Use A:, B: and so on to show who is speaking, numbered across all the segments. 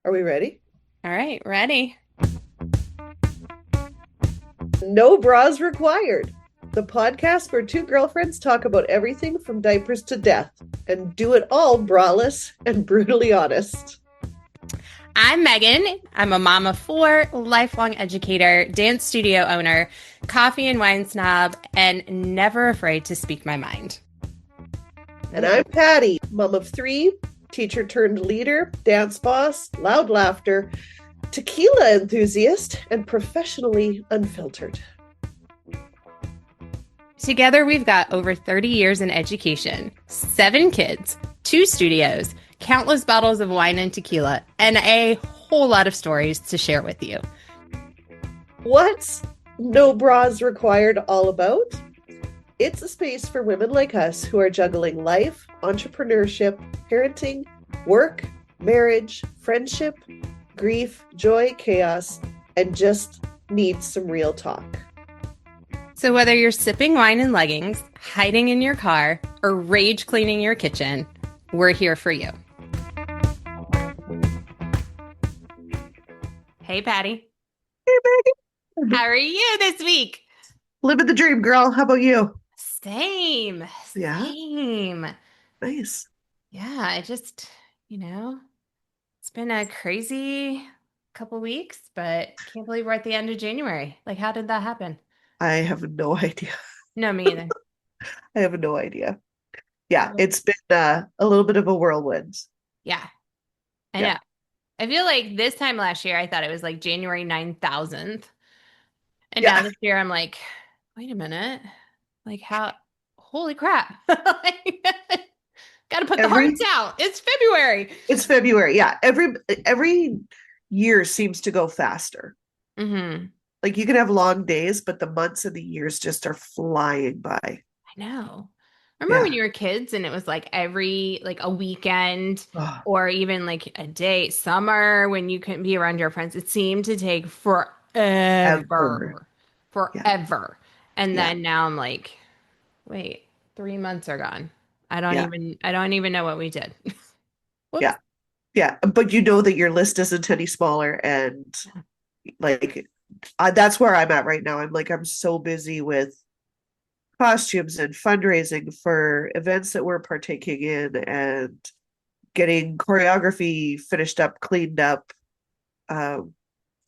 A: Are we ready?
B: All right, ready.
A: No bras required. The podcast where two girlfriends talk about everything from diapers to death and do it all braless and brutally honest.
B: I'm Megan. I'm a mom of four, lifelong educator, dance studio owner, coffee and wine snob, and never afraid to speak my mind.
A: And
B: Ooh.
A: I'm Patti, mom of three, teacher turned leader, dance boss, loud laughter, tequila enthusiast, and professionally unfiltered.
B: Together, we've got over 30 years in education, seven kids, two studios, countless bottles of wine and tequila, and a whole lot of stories to share with you.
A: What's no bras required all about? It's a space for women like us who are juggling life, entrepreneurship, parenting, work, marriage, friendship, grief, joy, chaos, and just need some real talk.
B: So, whether you're sipping wine in leggings, hiding in your car, or rage cleaning your kitchen, we're here for you. Hey, Patty.
A: Hey,
B: How
A: Megan.
B: are you this week?
A: Living the dream, girl. How about you?
B: Same,
A: Yeah,
B: same.
A: nice.
B: Yeah, it's been a crazy couple weeks, but can't believe we're at the end of January. Like, how did that happen?
A: I have no idea.
B: No, me either.
A: I have no idea. Yeah, it's been a little bit of a whirlwind.
B: Yeah, I
A: Yeah,
B: know. I feel like this time last year, I thought it was like January 9,000th. And now
A: yeah.
B: this year, I'm like, wait a minute. Like, how? Holy crap. Like, gotta put the
A: Every
B: hearts out. It's February.
A: It's February. Yeah, every year seems to go faster.
B: Hmm.
A: Like you can have long days, but the months and the years just are flying by.
B: I know. Remember when
A: Yeah.
B: you were kids and it was like like a weekend
A: Oh,
B: or even like a day, summer when you couldn't be around your friends? It seemed to take
A: ever.
B: forever,
A: Yeah.
B: forever. And
A: Yeah.
B: then now I'm like, wait, 3 months are gone.
A: Yeah.
B: I don't even know what we did. Whoops.
A: Yeah. Yeah. But you know that your list isn't any smaller. And like, that's where I'm at right now. I'm so busy with costumes and fundraising for events that we're partaking in and getting choreography finished up, cleaned up, um,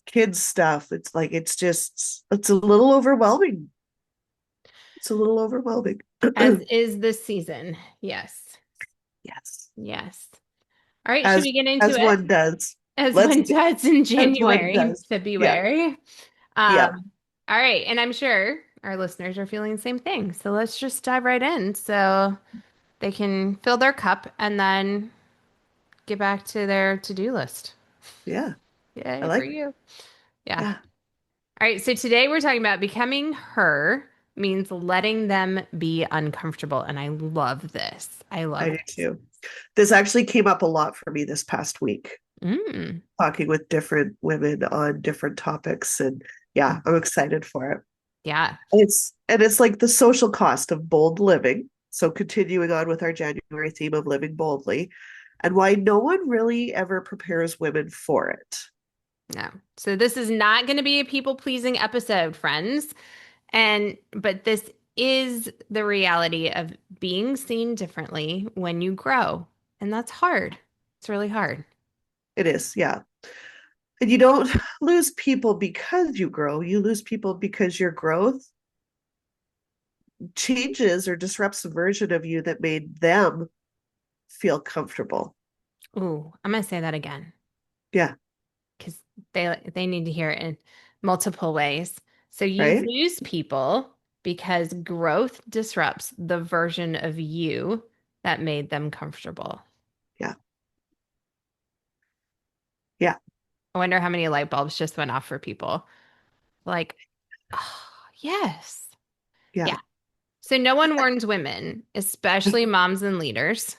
A: kids stuff. It's a little overwhelming. It's a little overwhelming.
B: As is this season. Yes.
A: Yes.
B: Yes. All right, should
A: As
B: we get into
A: as
B: it?
A: one does.
B: As
A: Let's
B: one does in
A: as one
B: January,
A: does. Yeah.
B: February.
A: Yeah.
B: All right, and I'm sure our listeners are feeling the same thing. So let's just dive right in so they can fill their cup and then get back to their to-do list.
A: Yeah. I
B: Yay for
A: like it.
B: you. Yeah.
A: Yeah.
B: All right, so today we're talking about becoming her means letting them be uncomfortable. And I love this. I
A: I
B: love
A: do
B: this.
A: too. This actually came up a lot for me this past week,
B: Mm,
A: talking with different women on different topics. And yeah, I'm excited for it.
B: yeah.
A: It's like the social cost of bold living. So continuing on with our January theme of living boldly, and why no one really ever prepares women for it.
B: No. So this is not going to be a people-pleasing episode, friends. But this is the reality of being seen differently when you grow. And that's hard. It's really hard.
A: It is, yeah. And you don't lose people because you grow, you lose people because your growth changes or disrupts the version of you that made them feel comfortable.
B: Ooh, I'm gonna say that again
A: Yeah,
B: because they need to hear it in multiple ways. So you
A: right?
B: lose people because growth disrupts the version of you that made them comfortable.
A: Yeah, yeah,
B: I wonder how many light bulbs just went off for people. Like, oh, yes.
A: yeah,
B: Yeah. So no one warns women, especially moms and leaders,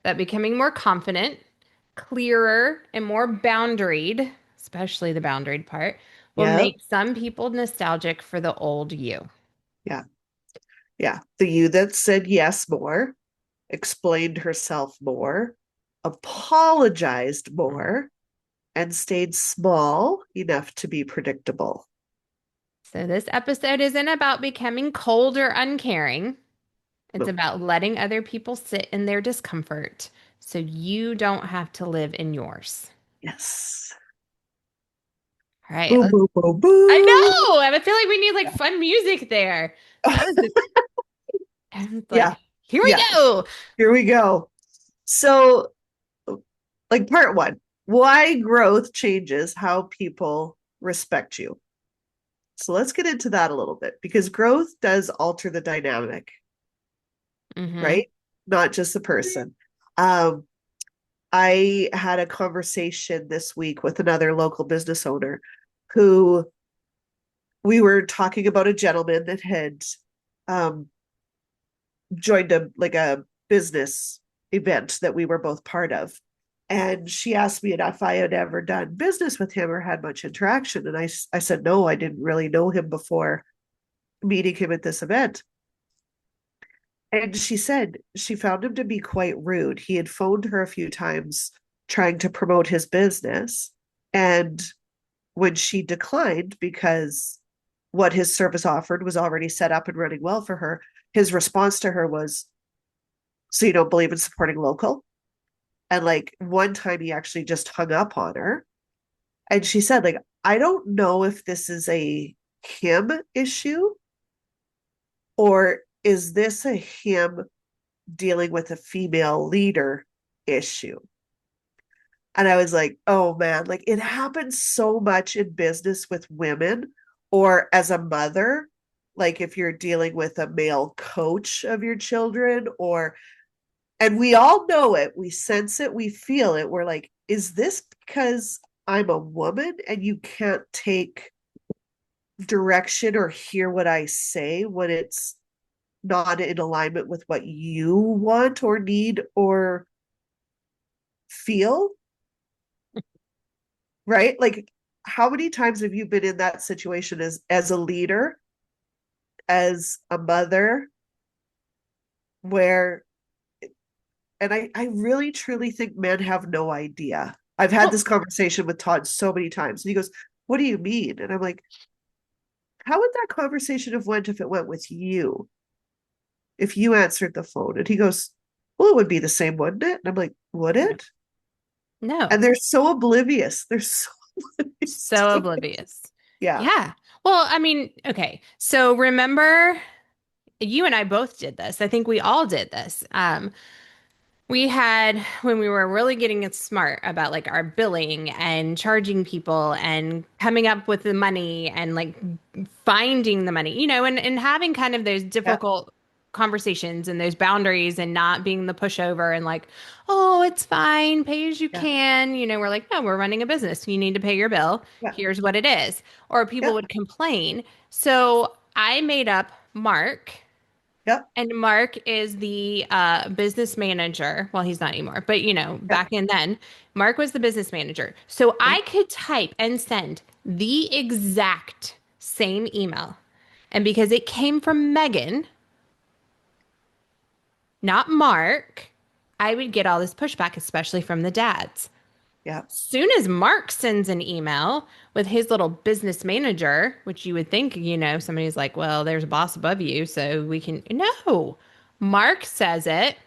B: that becoming more confident, clearer, and more boundaried, especially the boundaried part, will
A: yeah,
B: make some people nostalgic for the old you.
A: yeah, yeah. The you that said yes more, explained herself more, apologized more, and stayed small enough to be predictable.
B: So this episode isn't about becoming cold or uncaring. It's
A: No.
B: about letting other people sit in their discomfort so you don't have to live in yours.
A: Yes.
B: All right,
A: Boom, boom, boom,
B: I
A: boom.
B: know. I feel like we need like fun music there. That was just, I was
A: Yeah.
B: like, here we
A: Yeah.
B: go.
A: Here we go. So, like part one, why growth changes how people respect you. So let's get into that a little bit because growth does alter the dynamic,
B: Hmm.
A: right? Not just the person. Um, I had a conversation this week with another local business owner who we were talking about a gentleman that had um, joined a business event that we were both part of. And she asked me if I had ever done business with him or had much interaction. And I said, no, I didn't really know him before meeting him at this event. And she said she found him to be quite rude. He had phoned her a few times trying to promote his business. And when she declined because what his service offered was already set up and running well for her, his response to her was, so you don't believe in supporting local? And like one time he actually just hung up on her. And she said, like, I don't know if this is a him issue or is this a him dealing with a female leader issue. And I was like, oh man, like it happens so much in business with women or as a mother, like if you're dealing with a male coach of your children, or, and we all know it, we sense it, we feel it. We're like, is this because I'm a woman and you can't take direction or hear what I say when it's not in alignment with what you want or need or feel, right? Like how many times have you been in that situation as a leader, as a mother, where, and I really truly think men have no idea. I've had
B: Well,
A: this conversation with Todd so many times. And he goes, what do you mean? And I'm like, how would that conversation have went if it went with you? If you answered the phone? And he goes, well, it would be the same, wouldn't it? And I'm like, would
B: no.
A: it?
B: No.
A: And they're so oblivious. They're so oblivious
B: So
A: to it.
B: oblivious.
A: Yeah.
B: Yeah. Well, I mean, okay. So remember, you and I both did this. I think we all did this. We had when we were really getting it smart about like our billing and charging people and coming up with the money and like finding the money, and having kind of those
A: Yeah.
B: difficult conversations and those boundaries and not being the pushover and like, oh, it's fine, pay as you
A: Yeah.
B: can. We're like, no, we're running a business. You need to pay your bill.
A: Yeah.
B: Here's what it is. Or people
A: Yeah.
B: would complain. So I made up Mark.
A: Yeah.
B: And Mark is the business manager. Well, he's not anymore, but
A: Yeah.
B: back in then, Mark was the business manager. So
A: Yeah.
B: I could type and send the exact same email. And because it came from Megan, not Mark, I would get all this pushback, especially from the dads.
A: Yeah.
B: Soon as Mark sends an email with his little business manager, which you would think, somebody's like, well, there's a boss above you, so we can. No, Mark says it.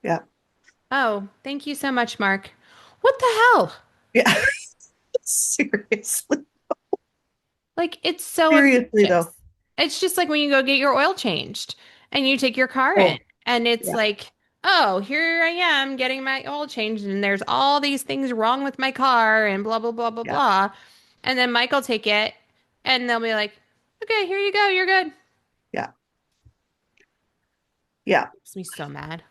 A: Yeah.
B: Oh, thank you so much, Mark. What the hell?
A: Yeah. Seriously.
B: Like, it's so
A: Seriously
B: obnoxious.
A: though.
B: It's just like when you go get your oil changed and you take your car in,
A: Oh,
B: and it's
A: yeah.
B: like, oh, here I am getting my oil changed, and there's all these things wrong with my car, and blah, blah, blah, blah,
A: Yeah.
B: blah. And then Mike will take it, and they'll be like, okay, here you go. You're good.
A: Yeah. Yeah.
B: Makes me so mad.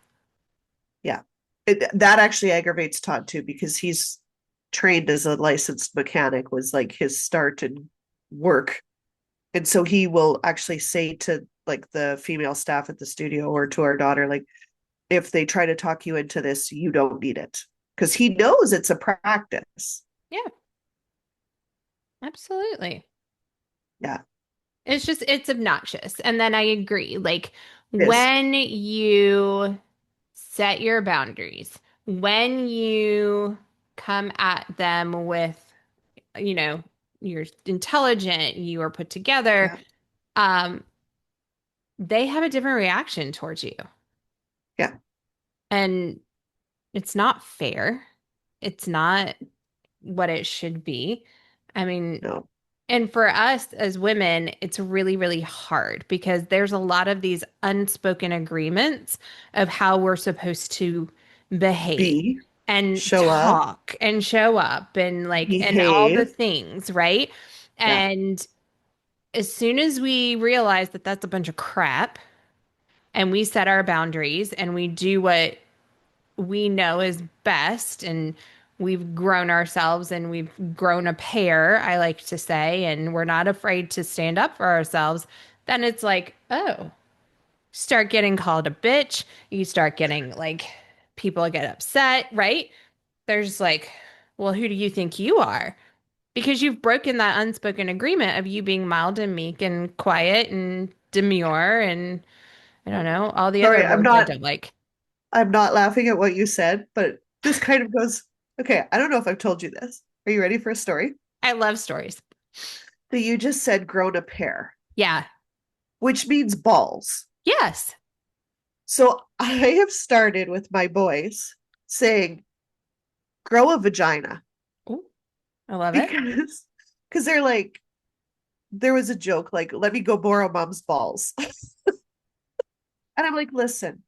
A: Yeah. That actually aggravates Todd too because he's trained as a licensed mechanic was like his start and work. And so he will actually say to like the female staff at the studio or to our daughter, like, if they try to talk you into this, you don't need it. Because he knows it's a practice.
B: Yeah, absolutely.
A: Yeah,
B: It's obnoxious. And then I agree. Like
A: it is.
B: when you set your boundaries, when you come at them with, you know, you're intelligent, you are put together,
A: Yeah.
B: um, they have a different reaction towards you.
A: Yeah.
B: And it's not fair. It's not what it should be. I mean,
A: No.
B: and for us as women, it's really, really hard because there's a lot of these unspoken agreements of how we're supposed to behave
A: Be,
B: and
A: show up,
B: talk and show up and like, and all the
A: behave.
B: things, right?
A: Yeah.
B: And as soon as we realize that that's a bunch of crap and we set our boundaries and we do what we know is best and we've grown ourselves and we've grown a pair, I like to say, and we're not afraid to stand up for ourselves, then it's like, oh, start getting called a bitch. You start getting like people get upset, right? There's like, well, who do you think you are? Because you've broken that unspoken agreement of you being mild and meek and quiet and demure and I don't know, all the other
A: Sorry,
B: words I don't like.
A: I'm not laughing at what you said, but this kind of goes, okay, I don't know if I've told you this. Are you ready for a story?
B: I love stories.
A: That you just said grown a pair,
B: Yeah.
A: which means balls.
B: Yes.
A: So I have started with my boys saying grow a vagina
B: Ooh, I love it.
A: because they're like there was a joke like let me go borrow mom's balls. And I'm like, listen,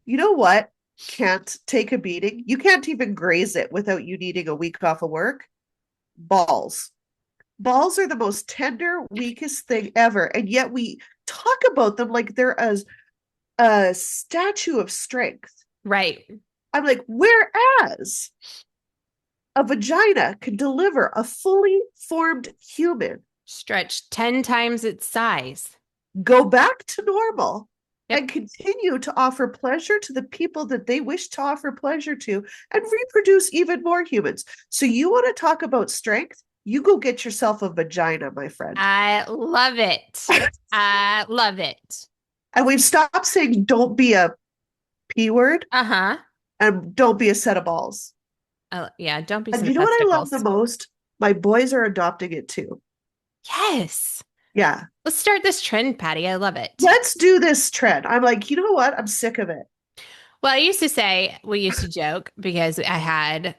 A: you know what? Can't take a beating. You can't even graze it without you needing a week off of work. Balls. Balls are the most tender, weakest thing ever. And yet we talk about them like they're a statue of strength.
B: Right.
A: I'm like, whereas a vagina can deliver a fully formed human,
B: Stretch 10 times its size.
A: go back to normal,
B: Yep.
A: and continue to offer pleasure to the people that they wish to offer pleasure to and reproduce even more humans. So, you want to talk about strength? You go get yourself a vagina, my friend.
B: I love it. I love it.
A: And we've stopped saying don't be a P word
B: Uh-huh.
A: and don't be a set of balls.
B: Yeah, don't be
A: And
B: some
A: you know what I love the
B: testicles.
A: most? My boys are adopting it too.
B: Yes.
A: Yeah.
B: Let's start this trend, Patty. I love it.
A: Let's do this trend. I'm like, you know what? I'm sick of it.
B: Well, I used to say, we used to joke because I've had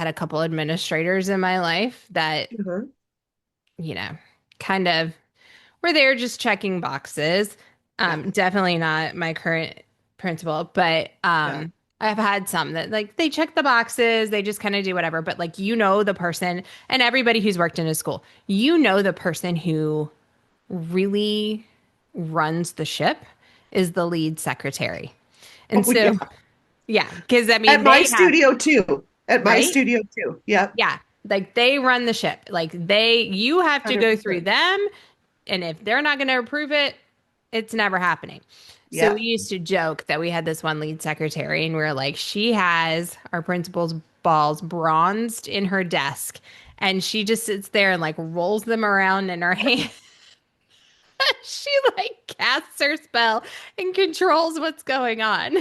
B: a couple administrators in my life that,
A: Uh-huh.
B: you know, kind of were there just checking boxes.
A: Yeah.
B: Definitely not my current principal, but
A: Yeah.
B: I've had some that like they check the boxes, they just kind of do whatever. But like you know the person and everybody who's worked in a school, you know the person who really runs the ship is the lead secretary. And
A: Oh, yeah.
B: so yeah, because I
A: At
B: mean
A: my
B: they have,
A: studio too. At my
B: right?
A: studio too. Yep.
B: Yeah. Like they run the ship. Like you have to go through
A: 100%.
B: them. And if they're not going to approve it, it's never happening. So
A: Yeah.
B: we used to joke that we had this one lead secretary, and we are like, she has our principal's balls bronzed in her desk, and she just sits there and like rolls them around in her hand. She like casts her spell and controls what's going on.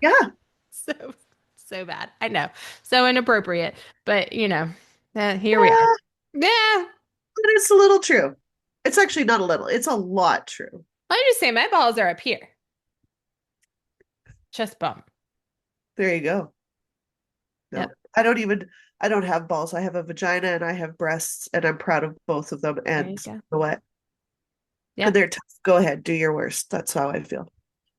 A: Yeah.
B: So, so bad. I know. So inappropriate, but here we are.
A: Yeah.
B: Yeah.
A: But it's a little true. It's actually not a little, it's a lot true.
B: I just say my balls are up here. Chest bump.
A: There you go.
B: Yep.
A: No, I don't have balls. I have a vagina and I have breasts, and I'm proud of both of them.
B: There
A: And
B: you go.
A: you know what? And
B: Yep.
A: they're tough. Go ahead, do your worst. That's how I feel.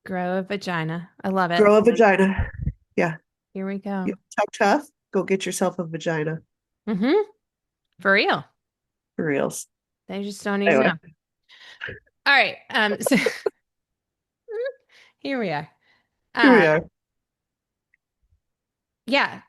B: Grow a vagina. I love it.
A: Grow a vagina. Yeah.
B: Here we
A: You
B: go.
A: talk tough, go get yourself a vagina.
B: Mm-hmm. For real.
A: For reals.
B: They just don't even
A: Anyway,
B: know. All right. So here we are.
A: here we
B: Um,
A: are.
B: yeah.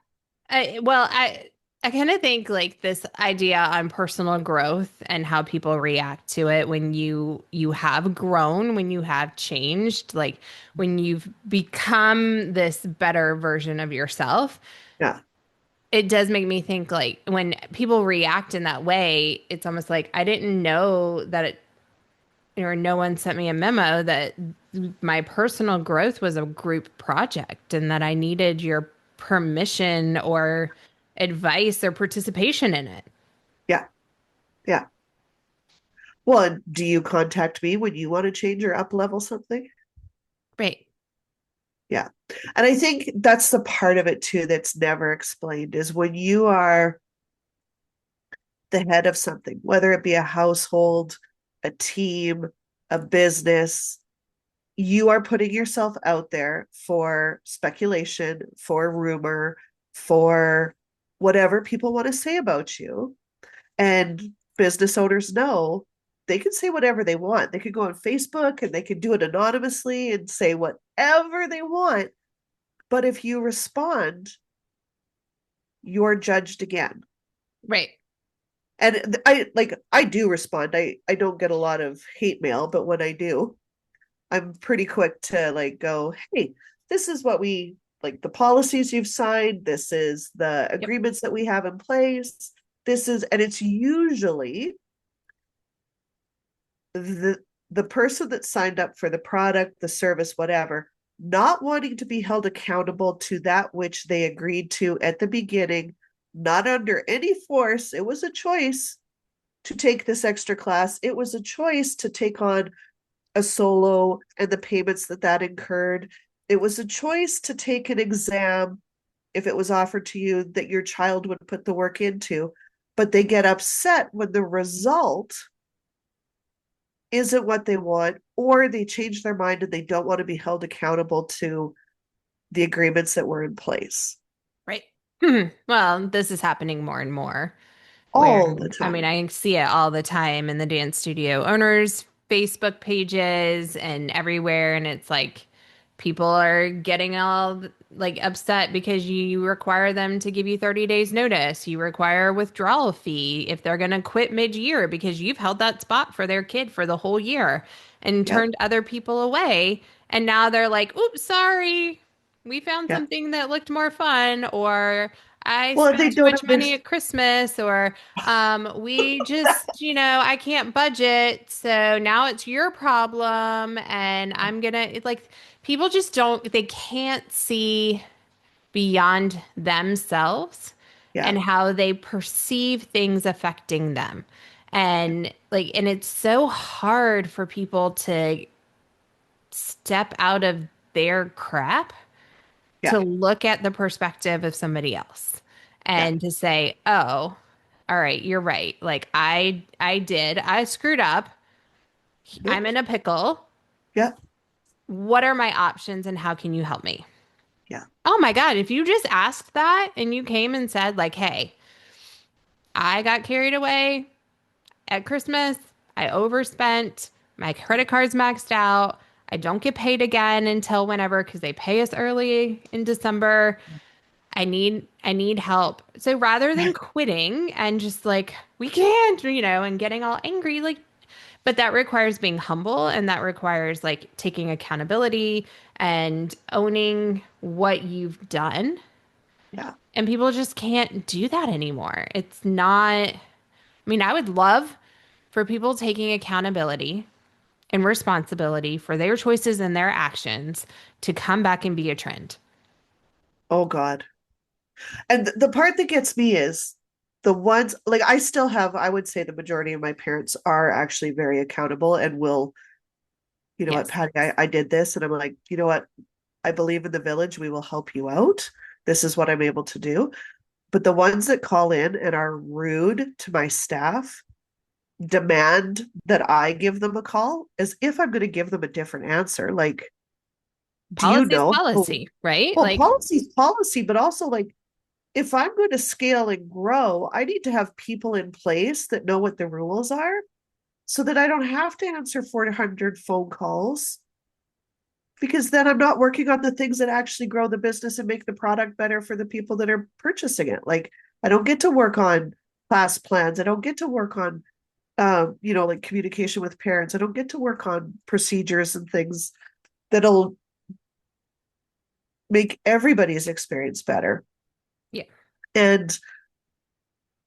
B: I kind of think like this idea on personal growth and how people react to it when you have grown, when you have changed, like when you've become this better version of yourself.
A: Yeah.
B: It does make me think like when people react in that way, it's almost like I didn't know that it or no one sent me a memo that my personal growth was a group project and that I needed your permission or advice or participation in it.
A: Yeah. Yeah. Well, and do you contact me when you want to change or up level something?
B: Right.
A: Yeah. And I think that's the part of it too that's never explained is when you are the head of something, whether it be a household, a team, a business, you are putting yourself out there for speculation, for rumor, for whatever people want to say about you. And business owners know they can say whatever they want. They could go on Facebook and they can do it anonymously and say whatever they want. But if you respond, you're judged again.
B: Right.
A: And I do respond. I don't get a lot of hate mail, but when I do, I'm pretty quick to like go, hey, this is what we like the policies you've signed, this is the
B: Yep.
A: agreements that we have in place. This is and it's usually the the person that signed up for the product, the service, whatever, not wanting to be held accountable to that which they agreed to at the beginning, not under any force. It was a choice to take this extra class. It was a choice to take on a solo and the payments that that incurred. It was a choice to take an exam if it was offered to you that your child would put the work into, but they get upset when the result isn't what they want, or they change their mind and they don't want to be held accountable to the agreements that were in place
B: Right. Well, this is happening more and more. Where,
A: all the
B: I mean,
A: time.
B: I see it all the time in the dance studio owners' Facebook pages and everywhere. And it's like people are getting all like upset because you require them to give you 30 days notice. You require a withdrawal fee if they're going to quit mid-year because you've held that spot for their kid for the whole year and
A: Yep.
B: turned other people away. And now they're like, oops, sorry. We found
A: Yep.
B: something that looked more fun, or I
A: Well,
B: spent
A: they
B: too
A: don't
B: much money
A: understand.
B: at Christmas, or we just, I can't budget. So now it's your problem. And I'm gonna, it's like, people just don't, they can't see beyond themselves
A: Yeah.
B: and how they perceive things affecting them. And like, and it's so hard for people to step out of their crap to
A: Yeah.
B: look at the perspective of somebody else
A: Yeah.
B: and to say, "Oh, all right, you're right. Like I screwed up. I'm
A: Yep.
B: in a pickle.
A: Yep.
B: What are my options and how can you help me?"
A: Yeah.
B: Oh my God, if you just asked that and you came and said like, "Hey, I got carried away at Christmas. I overspent. My credit card's maxed out. I don't get paid again until whenever because they pay us early in December. I need help." So rather than quitting and just like we can't, and getting all angry, like, but that requires being humble and that requires like taking accountability and owning what you've done.
A: Yeah.
B: And people just can't do that anymore. It's not, I mean, I would love for people taking accountability and responsibility for their choices and their actions to come back and be a trend.
A: Oh God. And the part that gets me is the ones like I still have, I would say the majority of my parents are actually very accountable and will, you know what,
B: Yes.
A: Patty, I did this. And I'm like, you know what? I believe in the village. We will help you out. This is what I'm able to do. But the ones that call in and are rude to my staff demand that I give them a call as if I'm going to give them a different answer. Like, do you
B: Policy is
A: know?
B: policy, right?
A: Well,
B: Like,
A: policy is policy, but also like if I'm going to scale and grow, I need to have people in place that know what the rules are so that I don't have to answer 400 phone calls because then I'm not working on the things that actually grow the business and make the product better for the people that are purchasing it. Like I don't get to work on class plans. I don't get to work on like communication with parents. I don't get to work on procedures and things that'll make everybody's experience better.
B: yeah,
A: And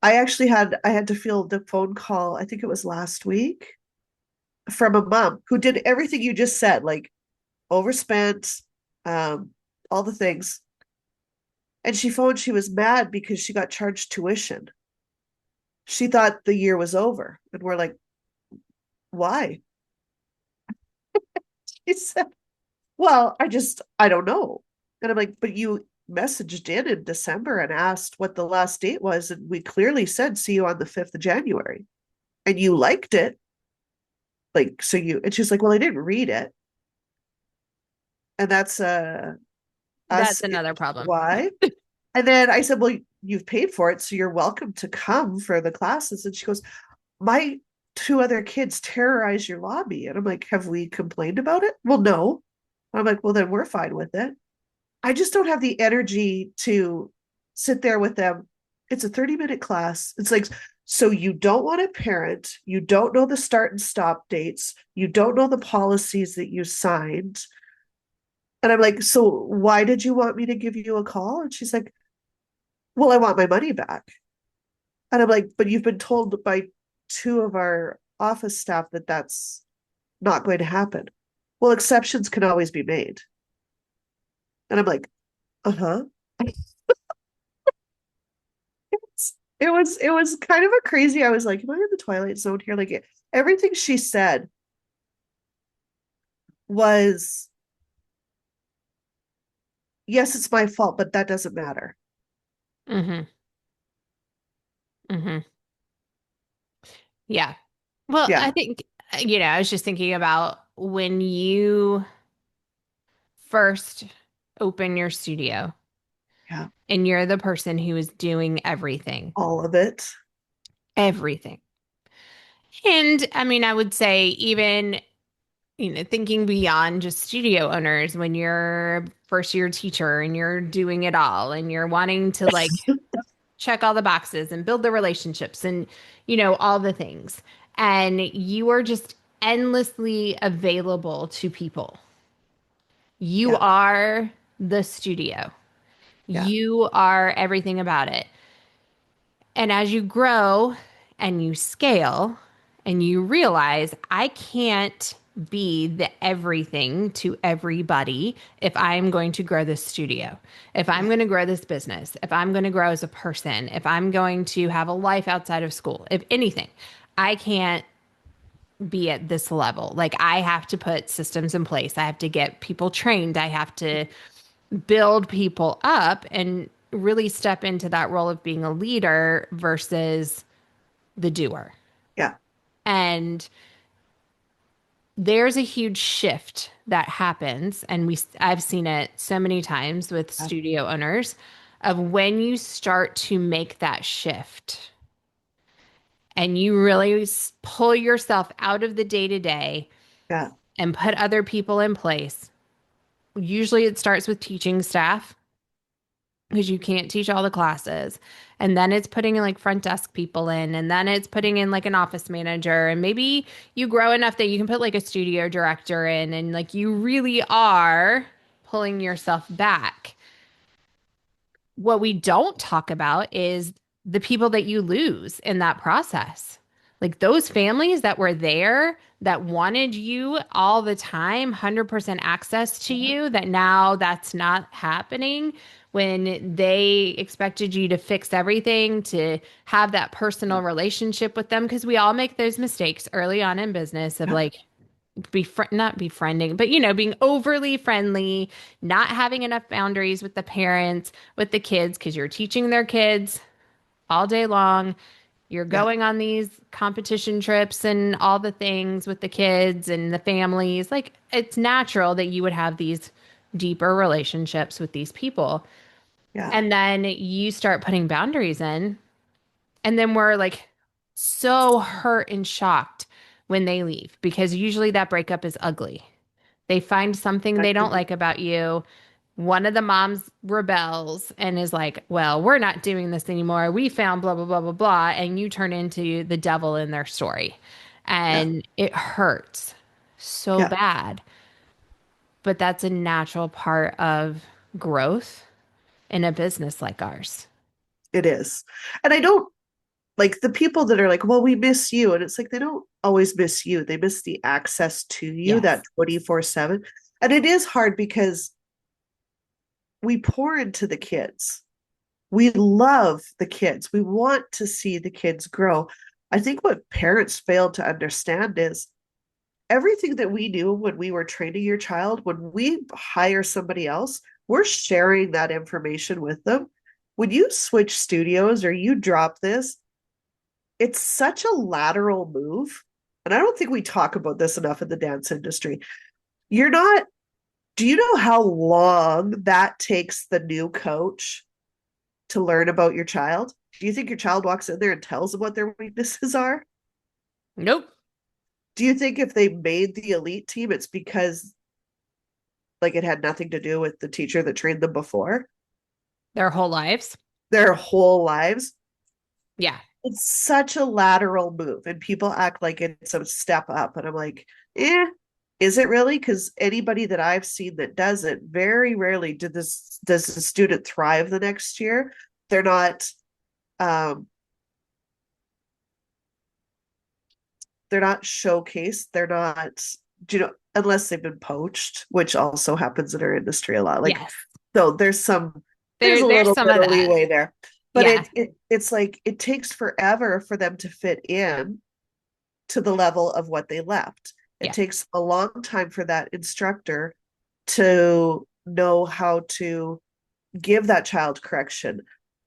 A: I had to field the phone call, I think it was last week, from a mom who did everything you just said, like overspent, um, all the things. And she phoned, she was mad because she got charged tuition. She thought the year was over. And we're like, why? She said, well, I don't know. And I'm like, but you messaged in December and asked what the last date was. And we clearly said, see you on the 5th of January. And you liked it. Like, so you, and she's like, well, I didn't read it. And that's us.
B: That's another problem.
A: Why? And then I said, well, you've paid for it. So you're welcome to come for the classes. And she goes, my two other kids terrorize your lobby. And I'm like, have we complained about it? Well, no. I'm like, well, then we're fine with it. I just don't have the energy to sit there with them. It's a 30-minute class. It's like, so you don't want a parent, you don't know the start and stop dates, you don't know the policies that you signed. And I'm like, so why did you want me to give you a call? And she's like, well, I want my money back. And I'm like, but you've been told by two of our office staff that that's not going to happen. Well, exceptions can always be made. And I'm like, uh-huh. It was kind of a crazy. I was like, am I in the Twilight Zone here? Like everything she said was, yes, it's my fault, but that doesn't matter.
B: Mm-hmm. Mm-hmm. Yeah. Well, I
A: Yeah,
B: think, I was just thinking about when you first open your studio
A: yeah,
B: and you're the person who is doing everything,
A: all of it.
B: everything. And I mean, I would say even, thinking beyond just studio owners, when you're first year teacher and you're doing it all and you're wanting to like check all the boxes and build the relationships and, all the things. And you are just endlessly available to people. You
A: Yeah,
B: are the studio.
A: yeah,
B: You are everything about it. And as you grow and you scale and you realize I can't be the everything to everybody if I'm going to grow this studio, if I'm
A: yeah,
B: going to grow this business, if I'm going to grow as a person, if I'm going to have a life outside of school, if anything, I can't be at this level. Like I have to put systems in place. I have to get people trained. I have to build people up and really step into that role of being a leader versus the doer.
A: yeah,
B: And there's a huge shift that happens and I've seen it so many times with
A: yeah,
B: studio owners of when you start to make that shift and you really pull yourself out of the day to day
A: yeah,
B: and put other people in place. Usually it starts with teaching staff because you can't teach all the classes. And then it's putting like front desk people in, and then it's putting in like an office manager. And maybe you grow enough that you can put like a studio director in, and like you really are pulling yourself back. What we don't talk about is the people that you lose in that process. Like those families that were there that wanted you all the time, 100% access to
A: yeah,
B: you, that now that's not happening when they expected you to fix everything, to have that
A: yeah,
B: personal relationship with them. Because we all make those mistakes early on in business of
A: yeah,
B: like, not befriending, but being overly friendly, not having enough boundaries with the parents, with the kids, because you're teaching their kids all day long. You're
A: yeah,
B: going on these competition trips and all the things with the kids and the families. Like it's natural that you would have these deeper relationships with these people.
A: yeah,
B: And then you start putting boundaries in, and then we're like so hurt and shocked when they leave because usually that breakup is ugly. They find something
A: that
B: they don't
A: could be,
B: like about you. One of the moms rebels and is like, well, we're not doing this anymore. We found blah, blah, blah, blah, blah. And you turn into the devil in their story.
A: yeah,
B: And it hurts so
A: yeah,
B: bad. But that's a natural part of growth in a business like ours.
A: it is. And I don't like the people that are like, well, we miss you. And it's like, they don't always miss you. They miss the access to you, that
B: Yes.
A: 24/7. And it is hard because we pour into the kids. We love the kids. We want to see the kids grow. I think what parents fail to understand is everything that we knew when we were training your child, when we hire somebody else, we're sharing that information with them. When you switch studios or you drop this, it's such a lateral move. And I don't think we talk about this enough in the dance industry. You're not, do you know how long that takes the new coach to learn about your child? Do you think your child walks in there and tells them what their weaknesses are?
B: Nope.
A: Do you think if they made the elite team, it's because like it had nothing to do with the teacher that trained them before
B: Their whole lives.
A: their whole lives?
B: Yeah.
A: It's such a lateral move, and people act like it's a step up. And I'm like, is it really? Because anybody that I've seen that does it, very rarely does the student thrive the next year. They're not um they're not showcased. They're not, unless they've been poached, which also happens in our industry a lot. Like,
B: Yes.
A: so there's a
B: There's
A: little
B: some
A: bit
B: of
A: of
B: that.
A: leeway there. But
B: Yeah.
A: it's like it takes forever for them to fit in to the level of what they left. It
B: Yeah.
A: takes a long time for that instructor to know how to give that child correction.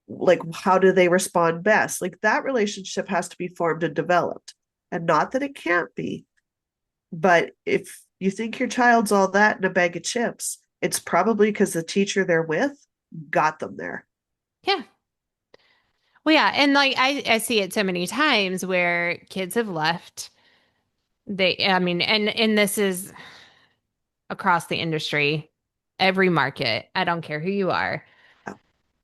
A: Like, how do they respond best? Like, that relationship has to be formed and developed. And not that it can't be, but if you think your child's all that in a bag of chips, it's probably because the teacher they're with got them there.
B: Yeah. Well, yeah. And like I see it so many times where kids have left. I mean, and this is across the industry, every market. I don't care who you are.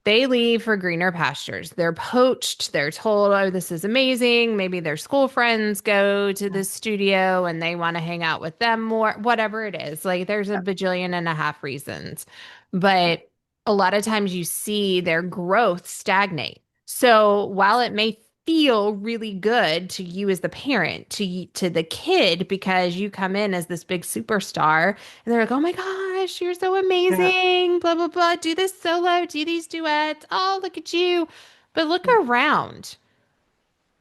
B: They leave for greener pastures. They're poached. They're told, oh, this is amazing. Maybe their school friends go to the studio and they want to hang out with them more, whatever it is. Like there's a
A: Yeah,
B: bajillion and a half reasons. But a lot of times you see their growth stagnate. So while it may feel really good to you as the parent, to the kid, because you come in as this big superstar, and they're like, oh my gosh, you're so
A: yeah,
B: amazing, blah, blah, blah. Do this solo, do these duets. Oh, look at you. But look
A: yeah,
B: around.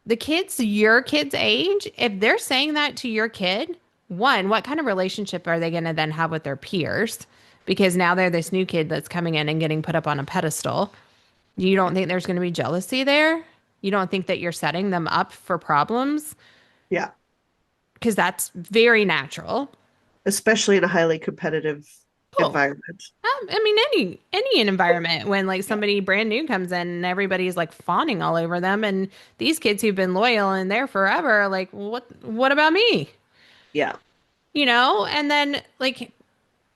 B: The kids, your kid's age, if they're saying that to your kid, one, what kind of relationship are they going to then have with their peers? Because now they're this new kid that's coming in and getting put up on a pedestal. You don't think there's going to be jealousy there? You don't think that you're setting them up for problems?
A: yeah.
B: Because that's very natural.
A: Especially in a highly competitive
B: Oh,
A: environment.
B: I mean, any environment when like somebody brand new comes in and everybody's like fawning all over them, and these kids who've been loyal and there forever are like, what about me?
A: Yeah,
B: And then like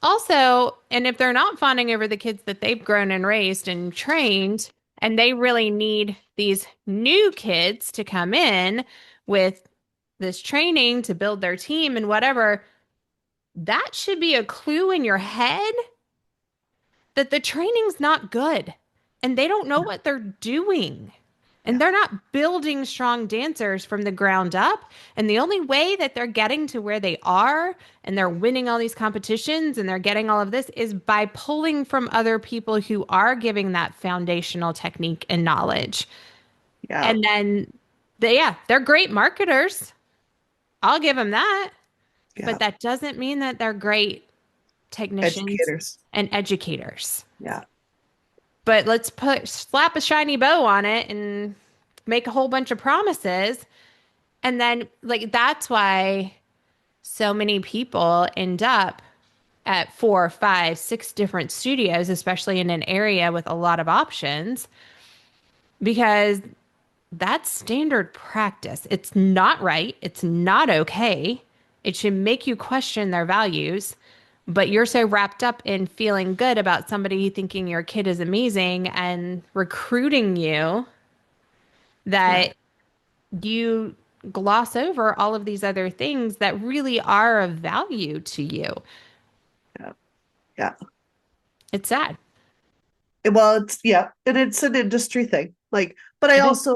B: also, and if they're not fawning over the kids that they've grown and raised and trained, and they really need these new kids to come in with this training to build their team and whatever, that should be a clue in your head that the training's not good and they don't know
A: yeah,
B: what they're doing. And
A: yeah,
B: they're not building strong dancers from the ground up. And the only way that they're getting to where they are and they're winning all these competitions and they're getting all of this is by pulling from other people who are giving that foundational technique and knowledge.
A: yeah,
B: And then they're great marketers. I'll give them that. But
A: yeah.
B: that doesn't mean that they're great technicians
A: Educators.
B: and educators.
A: Yeah,
B: But let's slap a shiny bow on it and make a whole bunch of promises. And then, like, that's why so many people end up at four, five, six different studios, especially in an area with a lot of options, because that's standard practice. It's not right. It's not okay. It should make you question their values. But you're so wrapped up in feeling good about somebody thinking your kid is amazing and recruiting you
A: yeah,
B: that you gloss over all of these other things that really are of value to you.
A: yeah, yeah.
B: It's sad.
A: Well, it's yeah, and it's an industry thing. Like, but
B: It is.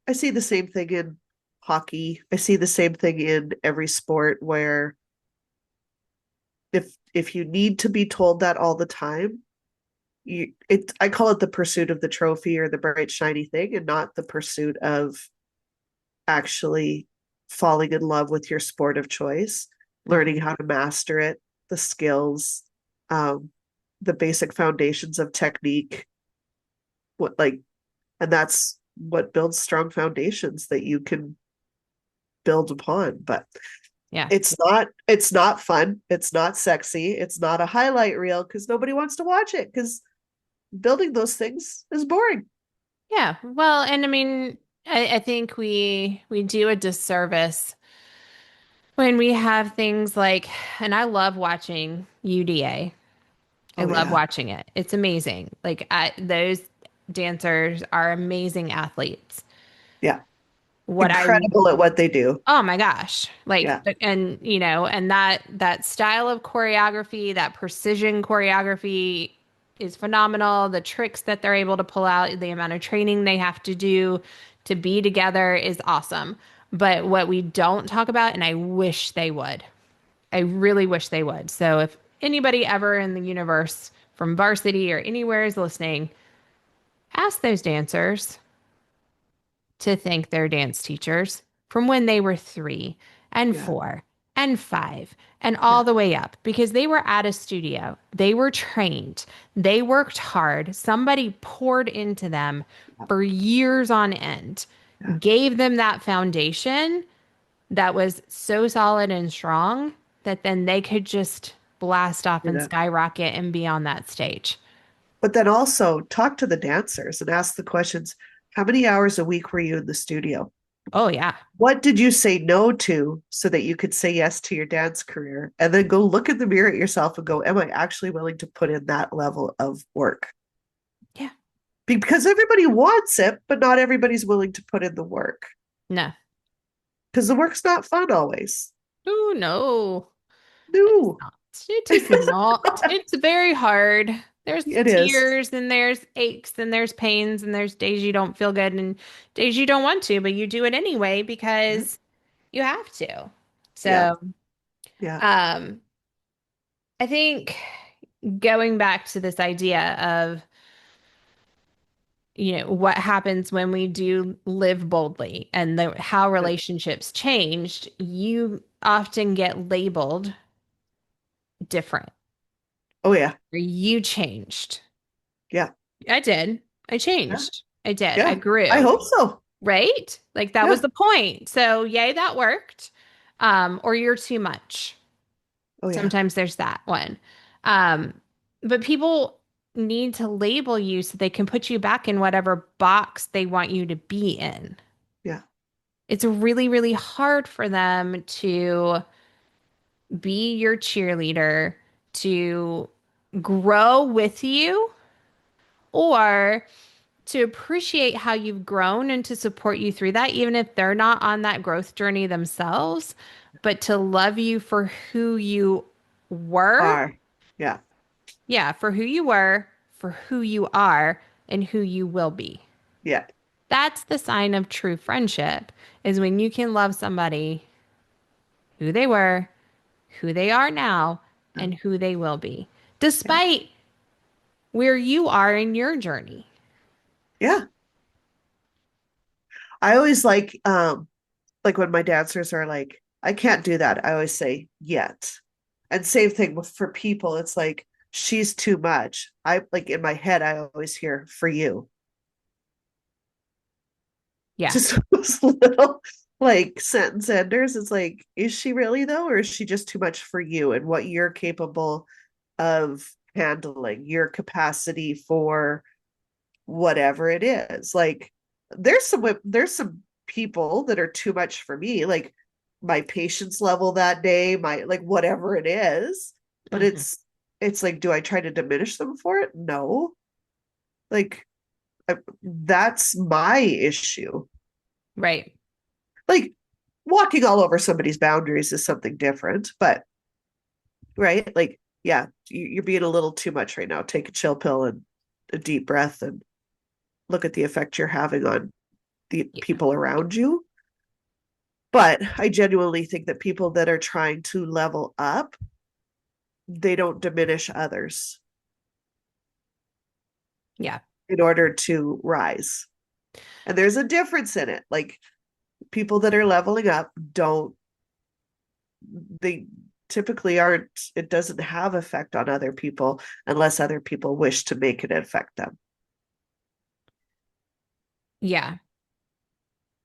A: I see the same thing in hockey. I see the same thing in every sport where if you need to be told that all the time, I call it the pursuit of the trophy or the bright shiny thing, and not the pursuit of actually falling in love with your sport of choice, learning
B: Mhm.
A: how to master it, the skills, um, the basic foundations of technique, what like, and that's what builds strong foundations that you can build upon. But
B: Yeah.
A: it's not fun, it's not sexy, it's not a highlight reel because nobody wants to watch it because building those things is boring.
B: Yeah. Well, and I mean, I think we do a disservice when we have things like, and I love watching UDA. I
A: Oh
B: love
A: yeah,
B: watching it. It's amazing. Those dancers are amazing athletes.
A: yeah,
B: What I
A: incredible at what they do.
B: Oh my gosh.
A: Yeah,
B: And and that style of choreography, that precision choreography is phenomenal. The tricks that they're able to pull out, the amount of training they have to do to be together is awesome. But what we don't talk about, and I wish they would, I really wish they would. So if anybody ever in the universe from varsity or anywhere is listening, ask those dancers to thank their dance teachers from when they were 3 and 4 and 5 and all
A: yeah,
B: the way up because they were at a studio. They were trained. They worked hard. Somebody poured into them
A: yeah,
B: for years on end,
A: yeah.
B: gave them that foundation that was so solid and strong that then they could just blast off and
A: Yeah.
B: skyrocket and be on that stage.
A: But then also talk to the dancers and ask the questions. How many hours a week were you in the studio?
B: Oh, yeah.
A: What did you say no to so that you could say yes to your dance career? And then go look in the mirror at yourself and go, am I actually willing to put in that level of work?
B: Yeah.
A: Because everybody wants it, but not everybody's willing to put in the work
B: No.
A: because the work's not fun always.
B: Oh, no. It's
A: No,
B: not. It is not. It's very hard. There's
A: it is.
B: tears and there's aches and there's pains and there's days you don't feel good and days you don't want to, but you do it anyway
A: Yeah,
B: because you have to.
A: yeah,
B: So,
A: yeah.
B: um, I think going back to this idea of, what happens when we do live boldly and how relationships changed, you often get labeled different
A: Oh yeah,
B: or you changed.
A: yeah,
B: I did. I
A: yeah,
B: changed. I did. I
A: yeah. I
B: grew,
A: hope so.
B: right? Like that was
A: Yeah.
B: the point. So, yay, that worked. Or you're too much.
A: Oh yeah,
B: Sometimes there's that one. Um, but people need to label you so they can put you back in whatever box they want you to be in.
A: yeah,
B: It's really, really hard for them to be your cheerleader, to grow with you, or to appreciate how you've grown and to support you through that, even if they're not on that growth journey themselves, but to love you for who you were.
A: are. Yeah,
B: Yeah, for who you were, for who you are, and who you will be.
A: yeah,
B: That's the sign of true friendship, is when you can love somebody who they were, who they are now, and who they will be,
A: yeah,
B: despite where you are in your journey.
A: yeah. I always like when my dancers are like, I can't do that. I always say yet. And same thing for people. It's like she's too much. I like in my head, I always hear for you.
B: Yeah.
A: Just those little like sentence enders. It's like, is she really though, or is she just too much for you and what you're capable of handling, your capacity for whatever it is. Like there's some people that are too much for me, like my patience level that day, my like whatever it is. But
B: Mhm.
A: it's like, do I try to diminish them for it? No. Like that's my issue.
B: Right.
A: Like walking all over somebody's boundaries is something different, but right, like yeah, you're being a little too much right now. Take a chill pill and a deep breath and look at the effect you're having on the
B: Yeah.
A: people around you. But I genuinely think that people that are trying to level up, they don't diminish others.
B: Yeah.
A: in order to rise. And there's a difference in it. Like people that are leveling up don't, they typically aren't, it doesn't have effect on other people unless other people wish to make it affect them.
B: Yeah.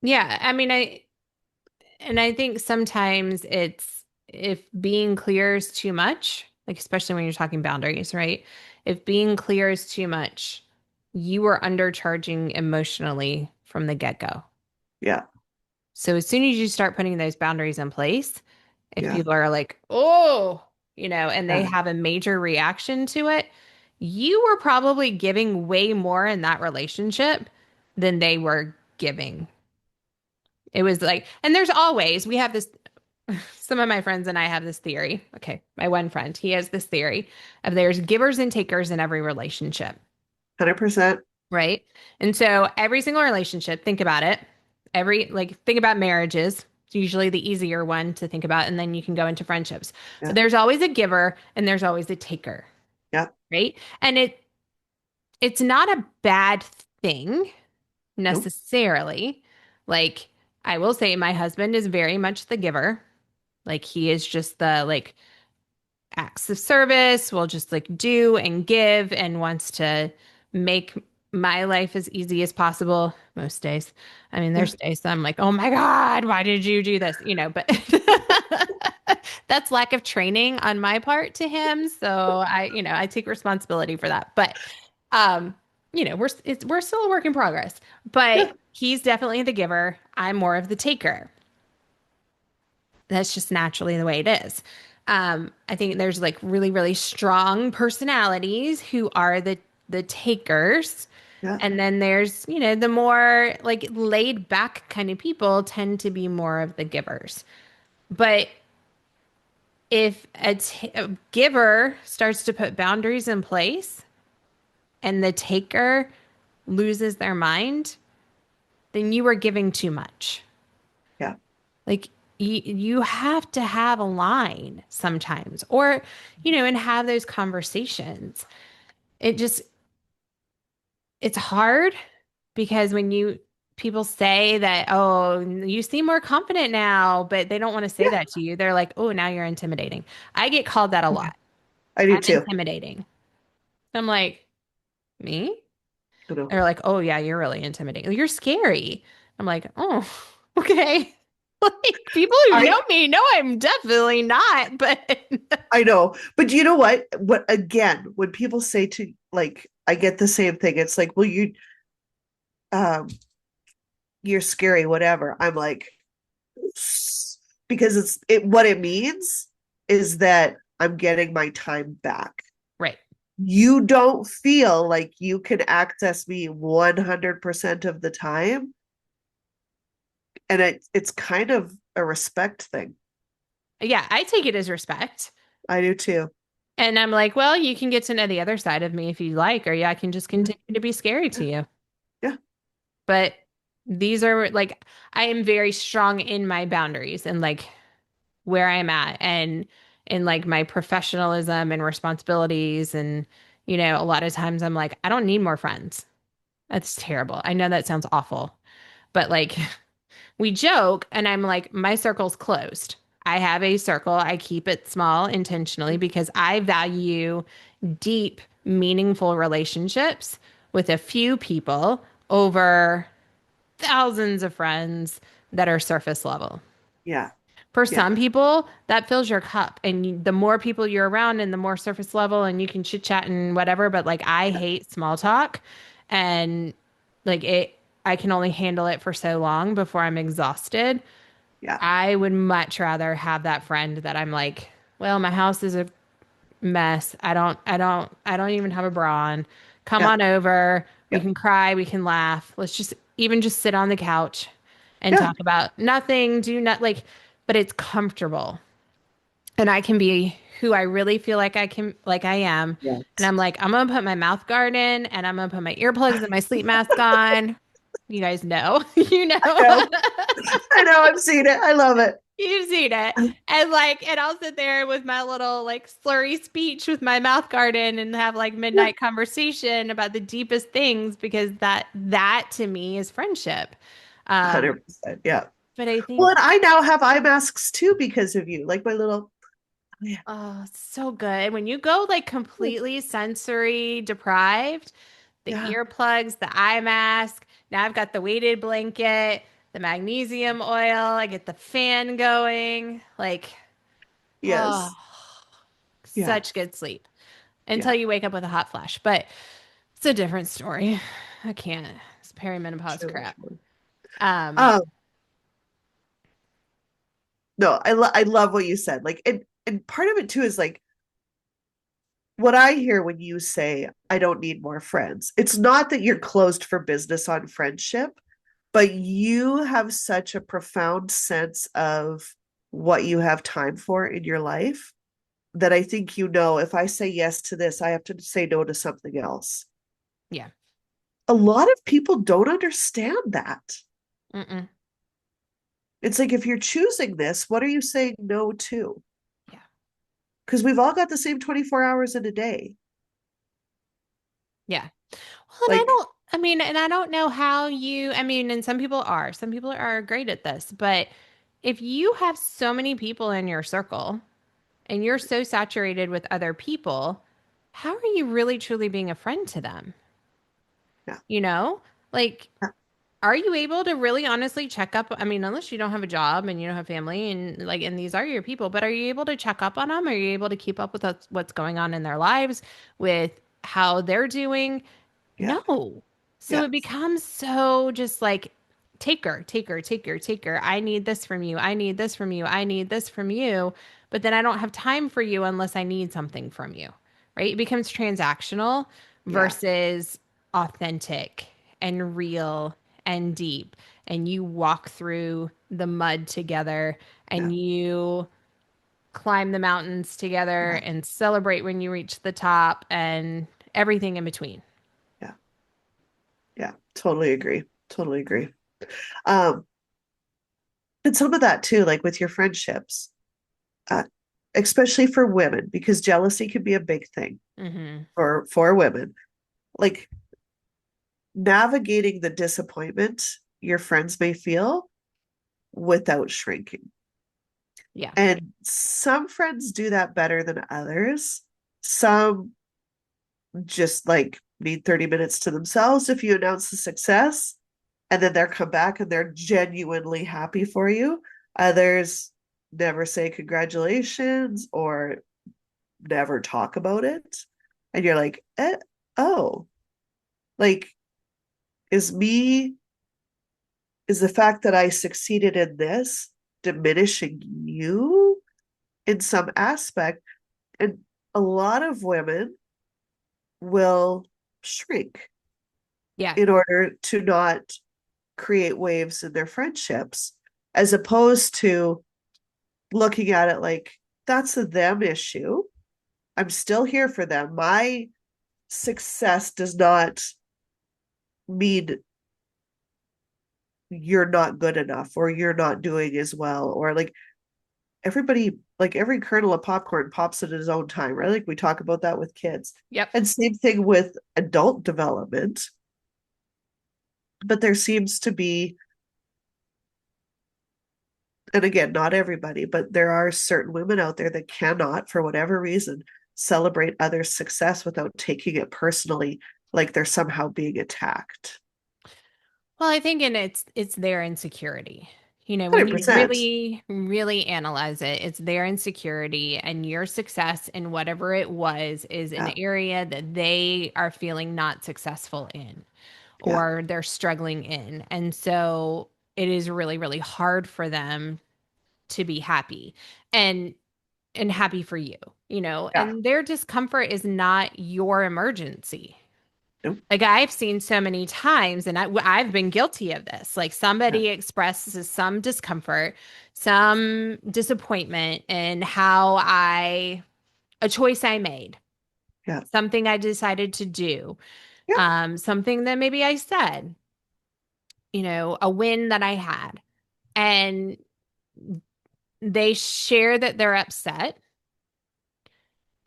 B: Yeah. I mean, I think sometimes it's if being clear is too much, like especially when you're talking boundaries, right? If being clear is too much, you are undercharging emotionally from the get-go.
A: Yeah.
B: So as soon as you start putting those boundaries in place, if
A: Yeah.
B: people are like, "Oh," and they
A: Yeah.
B: have a major reaction to it, you were probably giving way more in that relationship than they were giving. It was like, and there's always, we have this, some of my friends and I have this theory. Okay, my one friend, he has this theory of there's givers and takers in every relationship,
A: 100%.
B: right? And so every single relationship, think about it. Think about marriages. It's usually the easier one to think about, and then you can go into friendships. But
A: Yeah.
B: there's always a giver and there's always a taker,
A: Yeah.
B: right? And it's not a bad thing
A: Nope.
B: necessarily. Like I will say my husband is very much the giver. Like he is just the like acts of service, will just like do and give and wants to make my life as easy as possible most days. I mean,
A: Yeah.
B: there's days that I'm like, oh my God, why did you do this? But that's lack of training on my part to him. So I take responsibility for that. But um, we're still a work in progress.
A: Yeah.
B: But he's definitely the giver. I'm more of the taker. That's just naturally the way it is. I think there's like really, really strong personalities who are the takers.
A: Yeah.
B: And then there's, the more like laid back kind of people tend to be more of the givers. But if a giver starts to put boundaries in place and the taker loses their mind, then you are giving too much.
A: Yeah.
B: Like you have to have a line sometimes, or, and have those conversations. It just, it's hard because when people say that, oh, you seem more confident now, but they don't want to say
A: Yeah.
B: that to you. They're like, oh, now you're intimidating. I get called that a
A: Yeah.
B: lot.
A: I do
B: I'm
A: too.
B: intimidating. I'm like, me?
A: You know,
B: They're like, oh, yeah, you're really intimidating. You're scary. I'm like, oh, okay. Like people who
A: I
B: know me know I'm definitely not, but
A: I know, but you know what? What again? When people say to like, I get the same thing. It's like, well, um, you're scary, whatever. I'm like, because what it means is that I'm getting my time back.
B: right.
A: You don't feel like you can access me 100% of the time, and it's kind of a respect thing.
B: Yeah, I take it as respect.
A: I do too.
B: And I'm like, well, you can get to know the other side of me if you like, or yeah, I can just
A: Yeah.
B: continue to be scary to you.
A: Yeah.
B: But these are like, I am very strong in my boundaries and like where I'm at and in like my professionalism and responsibilities. And, a lot of times I'm like, I don't need more friends. That's terrible. I know that sounds awful, but like we joke and I'm like, my circle's closed. I have a circle. I keep it small intentionally because I value deep, meaningful relationships with a few people over thousands of friends that are surface level.
A: Yeah.
B: For
A: Yeah.
B: some people, that fills your cup. And the more people you're around and the more surface level and you can chit chat and whatever. But like, I
A: Yeah.
B: hate small talk and like I can only handle it for so long before I'm exhausted.
A: Yeah.
B: I would much rather have that friend that I'm like, well, my house is a mess. I don't even have a bra on. Come
A: Yeah.
B: on over. We
A: Yeah.
B: can cry, we can laugh. Let's just even just sit on the couch and
A: Yeah.
B: talk about nothing, do not like, but it's comfortable. And I can be who I really feel like I am. And
A: Yes.
B: I'm like, I'm gonna put my mouth guard in and I'm gonna put my earplugs and my sleep mask on. You guys know,
A: I know. I know. I've seen it. I love it.
B: You've seen it. And like, and I'll sit there with my little like slurry speech with my mouth garden and have like
A: Yeah,
B: midnight conversation about the deepest things because that to me is friendship. Um,
A: 100%. Yeah.
B: but I
A: Well,
B: think,
A: and I now have eye masks too because of you. Like my little, oh, yeah,
B: oh, so good. When you go like completely sensory deprived, the
A: yeah,
B: earplugs, the eye mask, now I've got the weighted blanket, the magnesium oil, I get the fan going. Like, oh,
A: yes, yeah,
B: such good sleep until
A: yeah,
B: you wake up with a hot flash. But it's a different story. I can't. It's perimenopause
A: truly,
B: crap.
A: truly.
B: Um,
A: Um, no, I love what you said. Like, and part of it too is like what I hear when you say I don't need more friends. It's not that you're closed for business on friendship, but you have such a profound sense of what you have time for in your life that I think you know if I say yes to this, I have to say no to something else.
B: yeah.
A: A lot of people don't understand that.
B: Mm-mm.
A: It's like if you're choosing this, what are you saying no to?
B: Yeah.
A: Because we've all got the same 24 hours in a day.
B: Yeah. Well, and
A: Like,
B: I mean, and I don't know how I mean, and some people are great at this, but if you have so many people in your circle and you're so saturated with other people, how are you really truly being a friend to them?
A: yeah,
B: You know, like,
A: yeah,
B: are you able to really honestly check up? I mean, unless you don't have a job and you don't have family and like, and these are your people, but are you able to check up on them? Are you able to keep up with what's going on in their lives, with how they're doing?
A: yeah,
B: No. So
A: yeah,
B: it becomes so just like taker, taker, taker, taker. I need this from you. I need this from you. I need this from you. But then I don't have time for you unless I need something from you, right? It becomes transactional
A: yeah,
B: versus authentic and real and deep. And you walk through the mud together
A: yeah,
B: and you climb the mountains together
A: yeah,
B: and celebrate when you reach the top and everything in between.
A: yeah, yeah. Totally agree. Totally agree. Um, and some of that too, like with your friendships, uh, especially for women, because jealousy can be a big thing
B: Hmm.
A: for women. Like navigating the disappointment your friends may feel without shrinking.
B: Yeah.
A: And some friends do that better than others. Some just like need 30 minutes to themselves if you announce the success and then they'll come back and they're genuinely happy for you. Others never say congratulations or never talk about it. And you're like, oh, like, is me, is the fact that I succeeded in this diminishing you in some aspect? And a lot of women will shrink
B: Yeah.
A: in order to not create waves in their friendships, as opposed to looking at it like that's a them issue. I'm still here for them. My success does not mean you're not good enough or you're not doing as well or like everybody like every kernel of popcorn pops at his own time, right? Like we talk about that with kids.
B: Yep.
A: And same thing with adult development. But there seems to be, and again, not everybody, but there are certain women out there that cannot, for whatever reason, celebrate others' success without taking it personally, like they're somehow being attacked.
B: Well, I think and it's their insecurity. You know, when you
A: 100%.
B: really, really analyze it, it's their insecurity and your success in whatever it was is an
A: Yeah.
B: area that they are feeling not successful in
A: Yeah.
B: or they're struggling in. And so it is really, really hard for them to be happy and happy for you, you know,
A: Yeah.
B: and their discomfort is not your emergency.
A: Nope.
B: Like I've seen so many times, and I've been guilty of this. Like
A: Yeah.
B: somebody expresses some discomfort, some disappointment in how a choice I made,
A: Yeah.
B: something I decided to do,
A: Yeah.
B: something that maybe I said, you know, a win that I had. And they share that they're upset,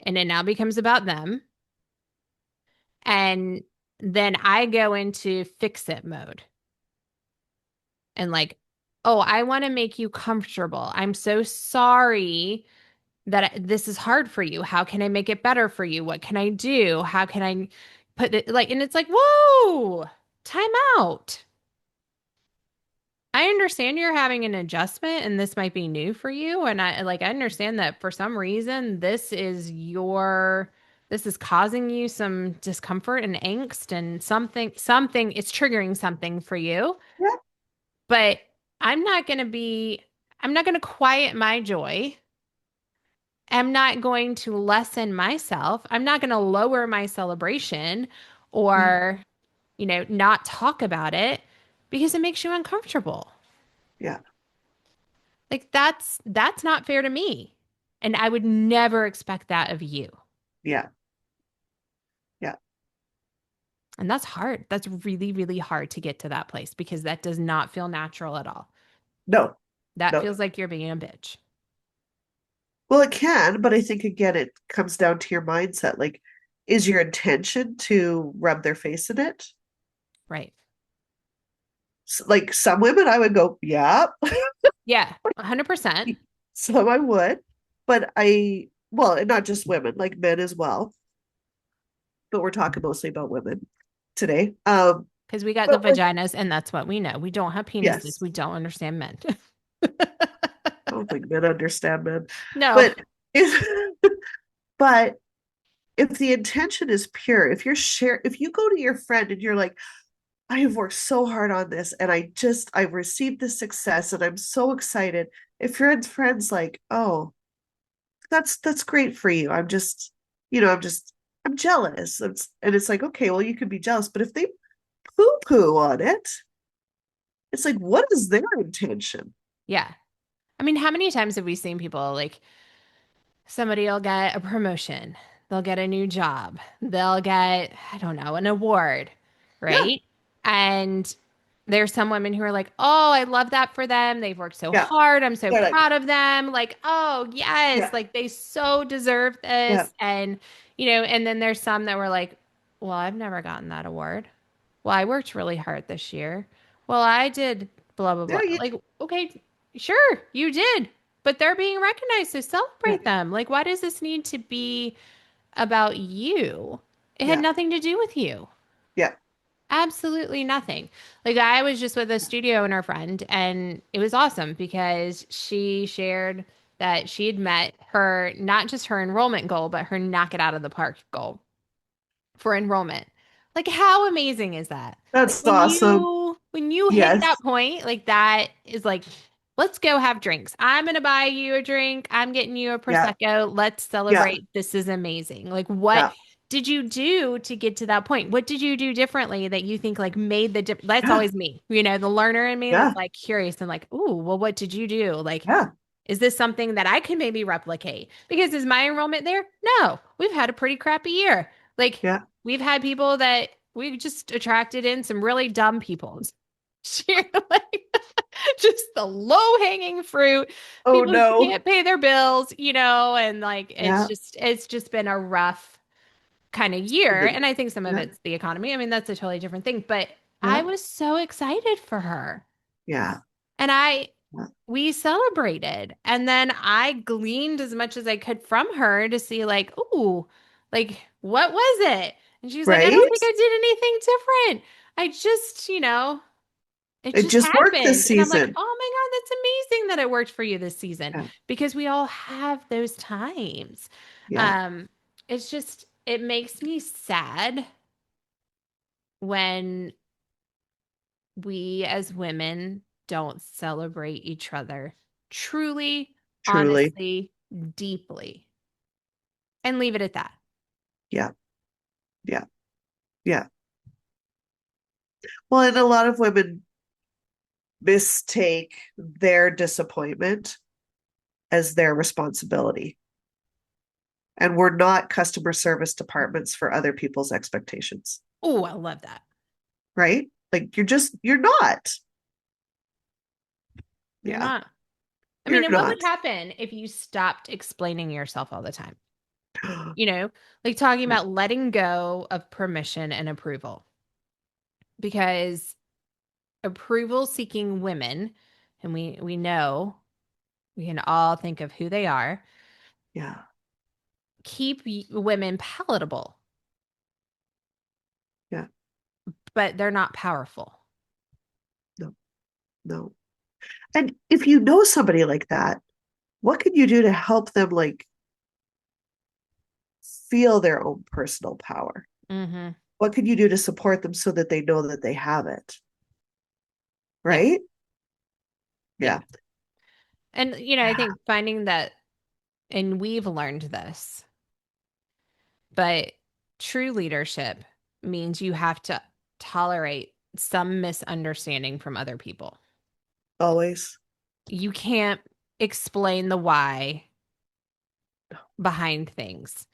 B: and it now becomes about them. And then I go into fix it mode and like, oh, I want to make you comfortable. I'm so sorry that this is hard for you. How can I make it better for you? What can I do? How can I put it like, and it's like, whoa, time out. I understand you're having an adjustment and this might be new for you. And I understand that for some reason, this is causing you some discomfort and angst and something, it's triggering something for you.
A: Yeah.
B: But I'm not going to be, I'm not going to quiet my joy. I'm not going to lessen myself. I'm not going to lower my celebration
A: Yeah.
B: or, not talk about it because it makes you uncomfortable.
A: Yeah.
B: Like that's not fair to me. And I would never expect that of you.
A: Yeah. Yeah.
B: And that's hard. That's really, really hard to get to that place because that does not feel natural at all.
A: No,
B: That
A: no.
B: feels like you're being a bitch.
A: Well, it can, but I think again, it comes down to your mindset. Like, is your intention to rub their face in it?
B: Right.
A: Like some women, I would go, yeah.
B: Yeah, 100%.
A: Some I would, but well, and not just women, like men as well. But we're talking mostly about women today.
B: Because we got the
A: But like,
B: vaginas and that's what we know. We don't have penises.
A: yes,
B: We don't understand men.
A: I don't think men understand men,
B: No.
A: but if, but if the intention is pure, if you go to your friend and you're like, I have worked so hard on this and I've received this success and I'm so excited. If your friend's like, oh, that's great for you. I'm jealous. And it's like, okay, well, you can be jealous, but if they poo-poo on it, it's like, what is their intention?
B: Yeah. I mean, how many times have we seen people like somebody will get a promotion, they'll get a new job, they'll get, I don't know, an award,
A: Yeah,
B: right? And there's some women who are like, oh, I love that for them. They've worked so
A: yeah.
B: hard. I'm so
A: They're like,
B: proud of them. Like, oh, yes,
A: yeah,
B: like they so deserve
A: yeah,
B: this. And, and then there's some that were like, well, I've never gotten that award. Well, I worked really hard this year. Well, I did blah, blah,
A: yeah,
B: blah. Like, okay, sure, you did, but they're being recognized. So
A: yeah,
B: celebrate them. Like, why does this need to be about you? It had
A: yeah,
B: nothing to do with you.
A: yeah,
B: Absolutely nothing. Like, I was just with a studio owner friend, and it was awesome because she shared that she had met her, not just her enrollment goal, but her knock it out of the park goal for enrollment. Like how amazing is that? Like
A: that's
B: when
A: awesome.
B: you hit
A: Yes,
B: that point, like that is like let's go have drinks. I'm going to buy you a drink. I'm getting you a
A: yeah,
B: prosecco. Let's
A: yeah,
B: celebrate. This is amazing. Like what
A: yeah,
B: did you do to get to that point? What did you do differently that you think like made the difference? That's
A: yeah,
B: always me. The learner in me that's
A: yeah,
B: like curious and like, "Ooh, well what did you do?" Like
A: yeah,
B: is this something that I can maybe replicate? Because is my enrollment there? No, we've had a pretty crappy year. Like
A: yeah.
B: we've had people that we've just attracted in some really dumb people. Like, just the low hanging fruit,
A: Oh
B: people who
A: no.
B: can't pay their bills, and like
A: Yeah,
B: it's just been a rough kind of
A: it's
B: year.
A: been-
B: And I think some of
A: yeah,
B: it's the economy. I mean, that's a totally different thing. But I
A: yeah,
B: was so excited for her.
A: yeah,
B: And
A: yeah,
B: we celebrated. And then I gleaned as much as I could from her to see, like, ooh, like, what was it? And she was like, I don't
A: right?
B: think I did anything different. I just, it
A: It
B: just
A: just worked this
B: happened. And I'm like,
A: season.
B: oh my God, that's amazing that it worked for you this season
A: Yeah,
B: because we all have those times.
A: yeah,
B: Um, it makes me sad when we as women don't celebrate each other truly,
A: truly.
B: honestly, deeply, and leave it at that.
A: Yeah, yeah, yeah. Well, and a lot of women mistake their disappointment as their responsibility. And we're not customer service departments for other people's expectations,
B: Oh, I love that.
A: right? Like you're not.
B: You're
A: Yeah.
B: not. I mean,
A: You're
B: and what would
A: not.
B: happen if you stopped explaining yourself all the time? You know, like talking
A: Yeah,
B: about letting go of permission and approval. Because approval seeking women, and we know we can all think of who they are,
A: yeah,
B: keep women palatable,
A: yeah.
B: but they're not powerful.
A: No, no. And if you know somebody like that, what can you do to help them like feel their own personal power?
B: Mm-hmm.
A: What can you do to support them so that they know that they have it?
B: Yeah.
A: Right?
B: Yeah.
A: Yeah.
B: And, I think finding that, and we've learned this, but true leadership means you have to tolerate some misunderstanding from other people.
A: Always.
B: You can't explain the why behind things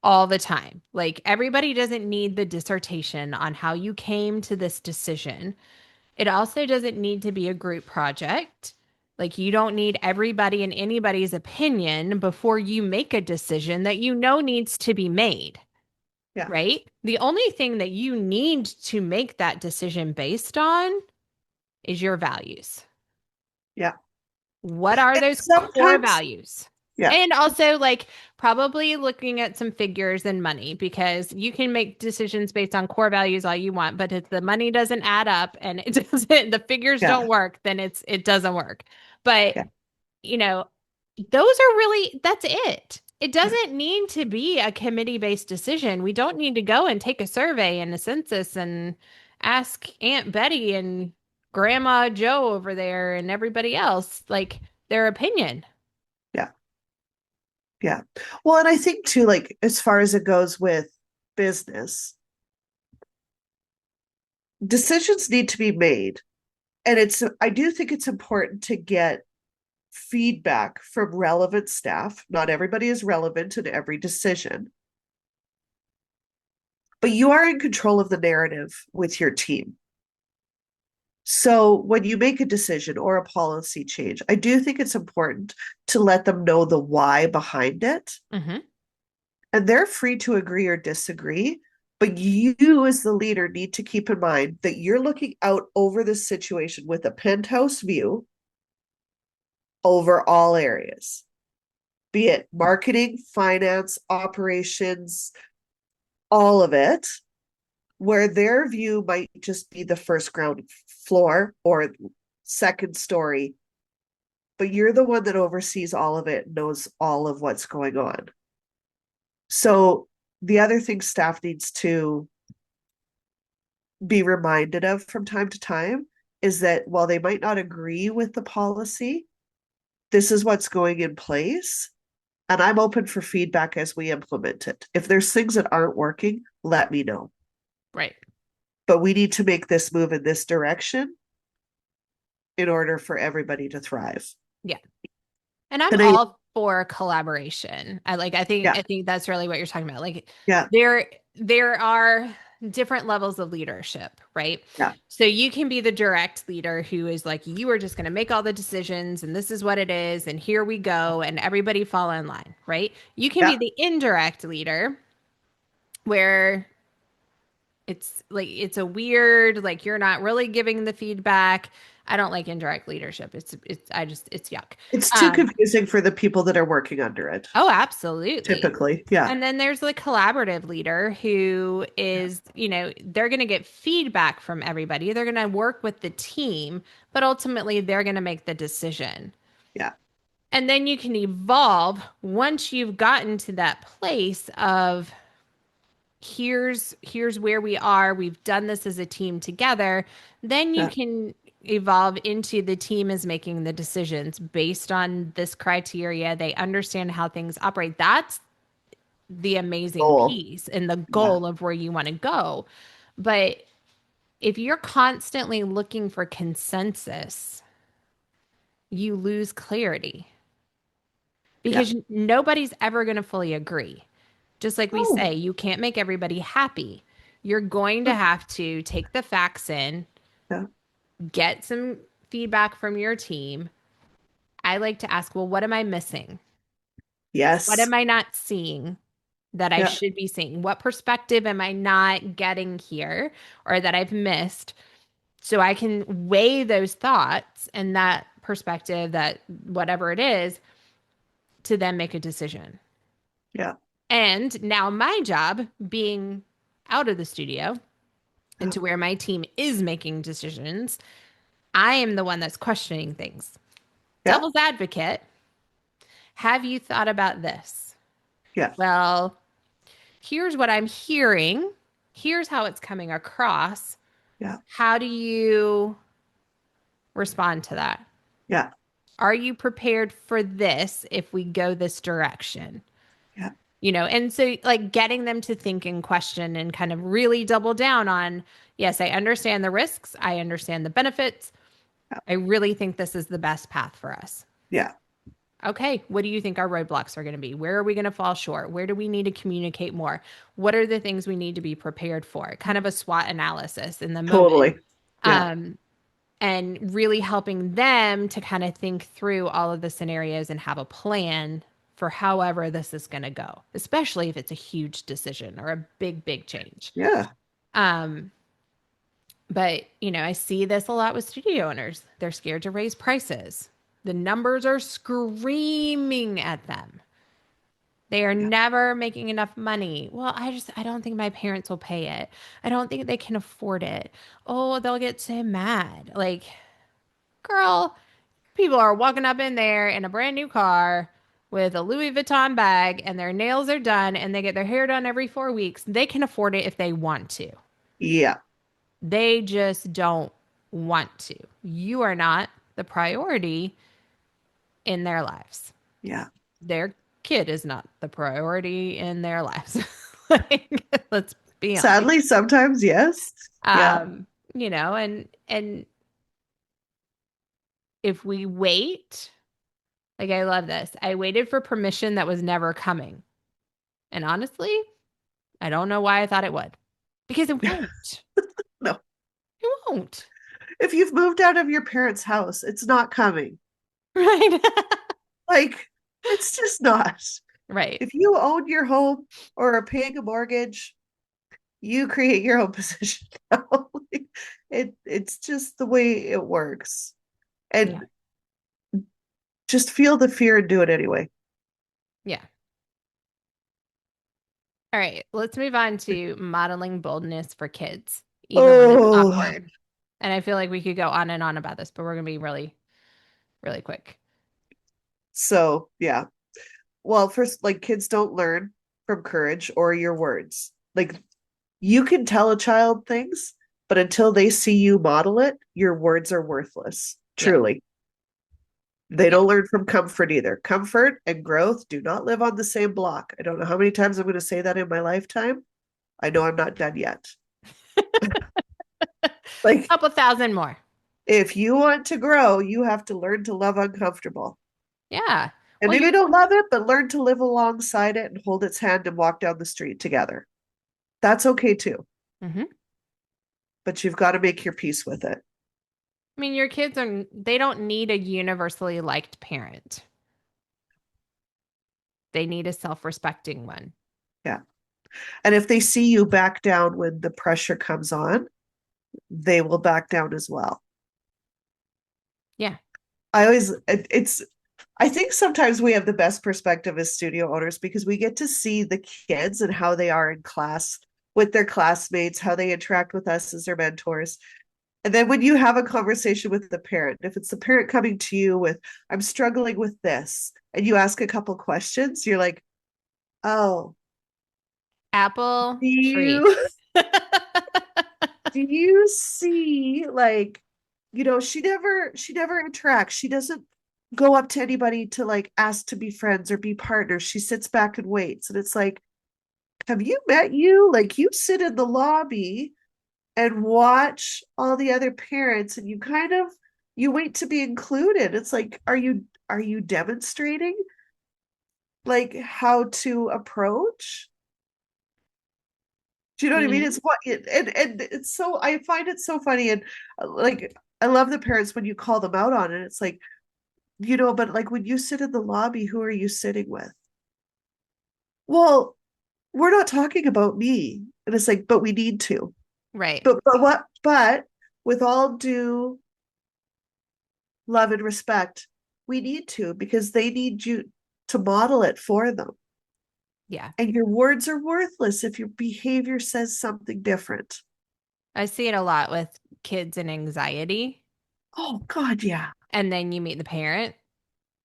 B: all the time. Like everybody doesn't need the dissertation on how you came to this decision. It also doesn't need to be a group project. Like you don't need everybody and anybody's opinion before you make a decision that you know needs to be made,
A: Yeah.
B: right? The only thing that you need to make that decision based on is your values.
A: Yeah.
B: What are
A: And
B: those core
A: sometimes,
B: values?
A: yeah,
B: And also, like, probably looking at some figures and money because you can make decisions based on core values all you want, but if the money doesn't add up and it doesn't, the figures don't
A: yeah,
B: work, then it doesn't work. But,
A: yeah,
B: you know, those are really, that's it. It
A: yeah,
B: doesn't need to be a committee based decision. We don't need to go and take a survey and a census and ask Aunt Betty and Grandma Joe over there and everybody else like their opinion.
A: yeah, yeah. Well, and I think too, like as far as it goes with business, decisions need to be made. And I do think it's important to get feedback from relevant staff. Not everybody is relevant in every decision, but you are in control of the narrative with your team. So when you make a decision or a policy change, I do think it's important to let them know the why behind it.
B: Hmm.
A: And they're free to agree or disagree. But you, as the leader, need to keep in mind that you're looking out over this situation with a penthouse view over all areas, be it marketing, finance, operations, all of it, where their view might just be the first ground floor or second story, but you're the one that oversees all of it, knows all of what's going on. So the other thing staff needs to be reminded of from time to time is that while they might not agree with the policy, this is what's going in place. And I'm open for feedback as we implement it. If there's things that aren't working, let me know.
B: Right.
A: But we need to make this move in this direction in order for everybody to thrive.
B: Yeah. And I'm
A: And I,
B: all for collaboration. I
A: yeah,
B: think that's really what you're talking about. Like
A: yeah,
B: there are different levels of leadership, right?
A: yeah,
B: So you can be the direct leader who is like, you are just going to make all the decisions and this is what it is and here we go and everybody fall in line, right? You can be
A: yeah,
B: the indirect leader where it's like it's a weird like you're not really giving the feedback. I don't like indirect leadership. It's yuck.
A: it's too
B: Um,
A: confusing for the people that are working under it,
B: oh, absolutely.
A: typically. Yeah,
B: And then there's the collaborative leader who is, they're going to get feedback from everybody. They're going to work with the team, but ultimately they're going to make the decision.
A: yeah,
B: And then you can evolve once you've gotten to that place of here's where we are. We've done this as a team together. Then you
A: yeah.
B: can evolve into the team is making the decisions based on this criteria. They understand how things operate. That's the amazing
A: Goal.
B: piece and the
A: Yeah.
B: goal of where you want to go. But if you're constantly looking for consensus, you lose clarity
A: Yeah.
B: because nobody's ever going to fully agree. Just like we
A: Oh,
B: say, you can't make everybody happy. You're going to have to take the facts in,
A: yeah.
B: get some feedback from your team, I like to ask, well, what am I missing? What
A: Yes.
B: am I not seeing that I
A: Yeah.
B: should be seeing? What perspective am I not getting here or that I've missed? So I can weigh those thoughts and that perspective, that whatever it is, to then make a decision.
A: Yeah.
B: And now my job being out of the studio and
A: Yeah.
B: to where my team is making decisions, I am the one that's questioning things.
A: Yeah.
B: Devil's advocate, have you thought about this?
A: Yeah.
B: Well, here's what I'm hearing. Here's how it's coming across.
A: Yeah.
B: How do you respond to that?
A: Yeah.
B: Are you prepared for this if we go this direction?
A: Yeah.
B: And so like getting them to think and question and kind of really double down on, yes, I understand the risks, I understand the benefits. I really think this is the best path for us.
A: Yeah.
B: Okay, what do you think our roadblocks are going to be? Where are we going to fall short? Where do we need to communicate more? What are the things we need to be prepared for? Kind of a SWOT analysis in the moment.
A: Totally. Yeah.
B: Um, and really helping them to kind of think through all of the scenarios and have a plan for however this is going to go, especially if it's a huge decision or a big, big change.
A: Yeah.
B: Um, but I see this a lot with studio owners. They're scared to raise prices. The numbers are screaming at them. They are
A: Yeah.
B: never making enough money. Well, I don't think my parents will pay it. I don't think they can afford it. Oh, they'll get so mad. Like, girl, people are walking up in there in a brand new car with a Louis Vuitton bag and their nails are done and they get their hair done every 4 weeks. They can afford it if they want to.
A: Yeah.
B: They just don't want to. You are not the priority in their lives.
A: Yeah.
B: Their kid is not the priority in their lives. Like, let's be honest.
A: Sadly, sometimes, yes. Yeah.
B: Um, and if we wait, like I love this. I waited for permission that was never coming. And honestly, I don't know why I thought it would. Because it won't.
A: No.
B: It won't.
A: If you've moved out of your parents' house, it's not coming.
B: Right.
A: Like, it's just not.
B: Right.
A: If you own your home or are paying a mortgage, you create your own position now. It's just the way it works.
B: Yeah.
A: And just feel the fear and do it anyway.
B: Yeah. All right. Let's move on to modeling boldness for kids, even when it's
A: Oh,
B: awkward. And I feel like we could go on and on about this, but we're going to be really, really quick.
A: so yeah. Well, first, like kids don't learn from courage or your words. Like you can tell a child things, but until they see you model it, your words are worthless.
B: Yeah.
A: Truly. They
B: Yeah.
A: don't learn from comfort either. Comfort and growth do not live on the same block. I don't know how many times I'm going to say that in my lifetime. I know I'm not done yet. Like,
B: Couple thousand more.
A: if you want to grow, you have to learn to love uncomfortable.
B: Yeah.
A: And
B: Well,
A: maybe don't love it, but learn to live alongside it and hold its hand and walk down the street together. That's okay too.
B: mhm.
A: But you've got to make your peace with it.
B: I mean, your kids they don't need a universally liked parent. They need a self-respecting one.
A: Yeah. And if they see you back down when the pressure comes on, they will back down as well.
B: Yeah.
A: It's, I think sometimes we have the best perspective as studio owners because we get to see the kids and how they are in class with their classmates, how they interact with us as their mentors. And then when you have a conversation with the parent, if it's the parent coming to you with, I'm struggling with this, and you ask a couple questions, you're like, oh,
B: Apple
A: do
B: tree.
A: you do you see like, she never interacts. She doesn't go up to anybody to like ask to be friends or be partners. She sits back and waits. And it's like, have you met you? Like you sit in the lobby and watch all the other parents and you wait to be included. It's like, are you demonstrating like how to approach? Do you know what I mean?
B: Mhm.
A: It's what and it's so I find it so funny and like I love the parents when you call them out on it. It's like but like when you sit in the lobby, who are you sitting with? Well, we're not talking about me. And it's like, but we need to.
B: Right.
A: But with all due love and respect, we need to because they need you to model it for them.
B: Yeah.
A: And your words are worthless if your behavior says something different.
B: I see it a lot with kids and anxiety.
A: Oh God, yeah.
B: And then you meet the parent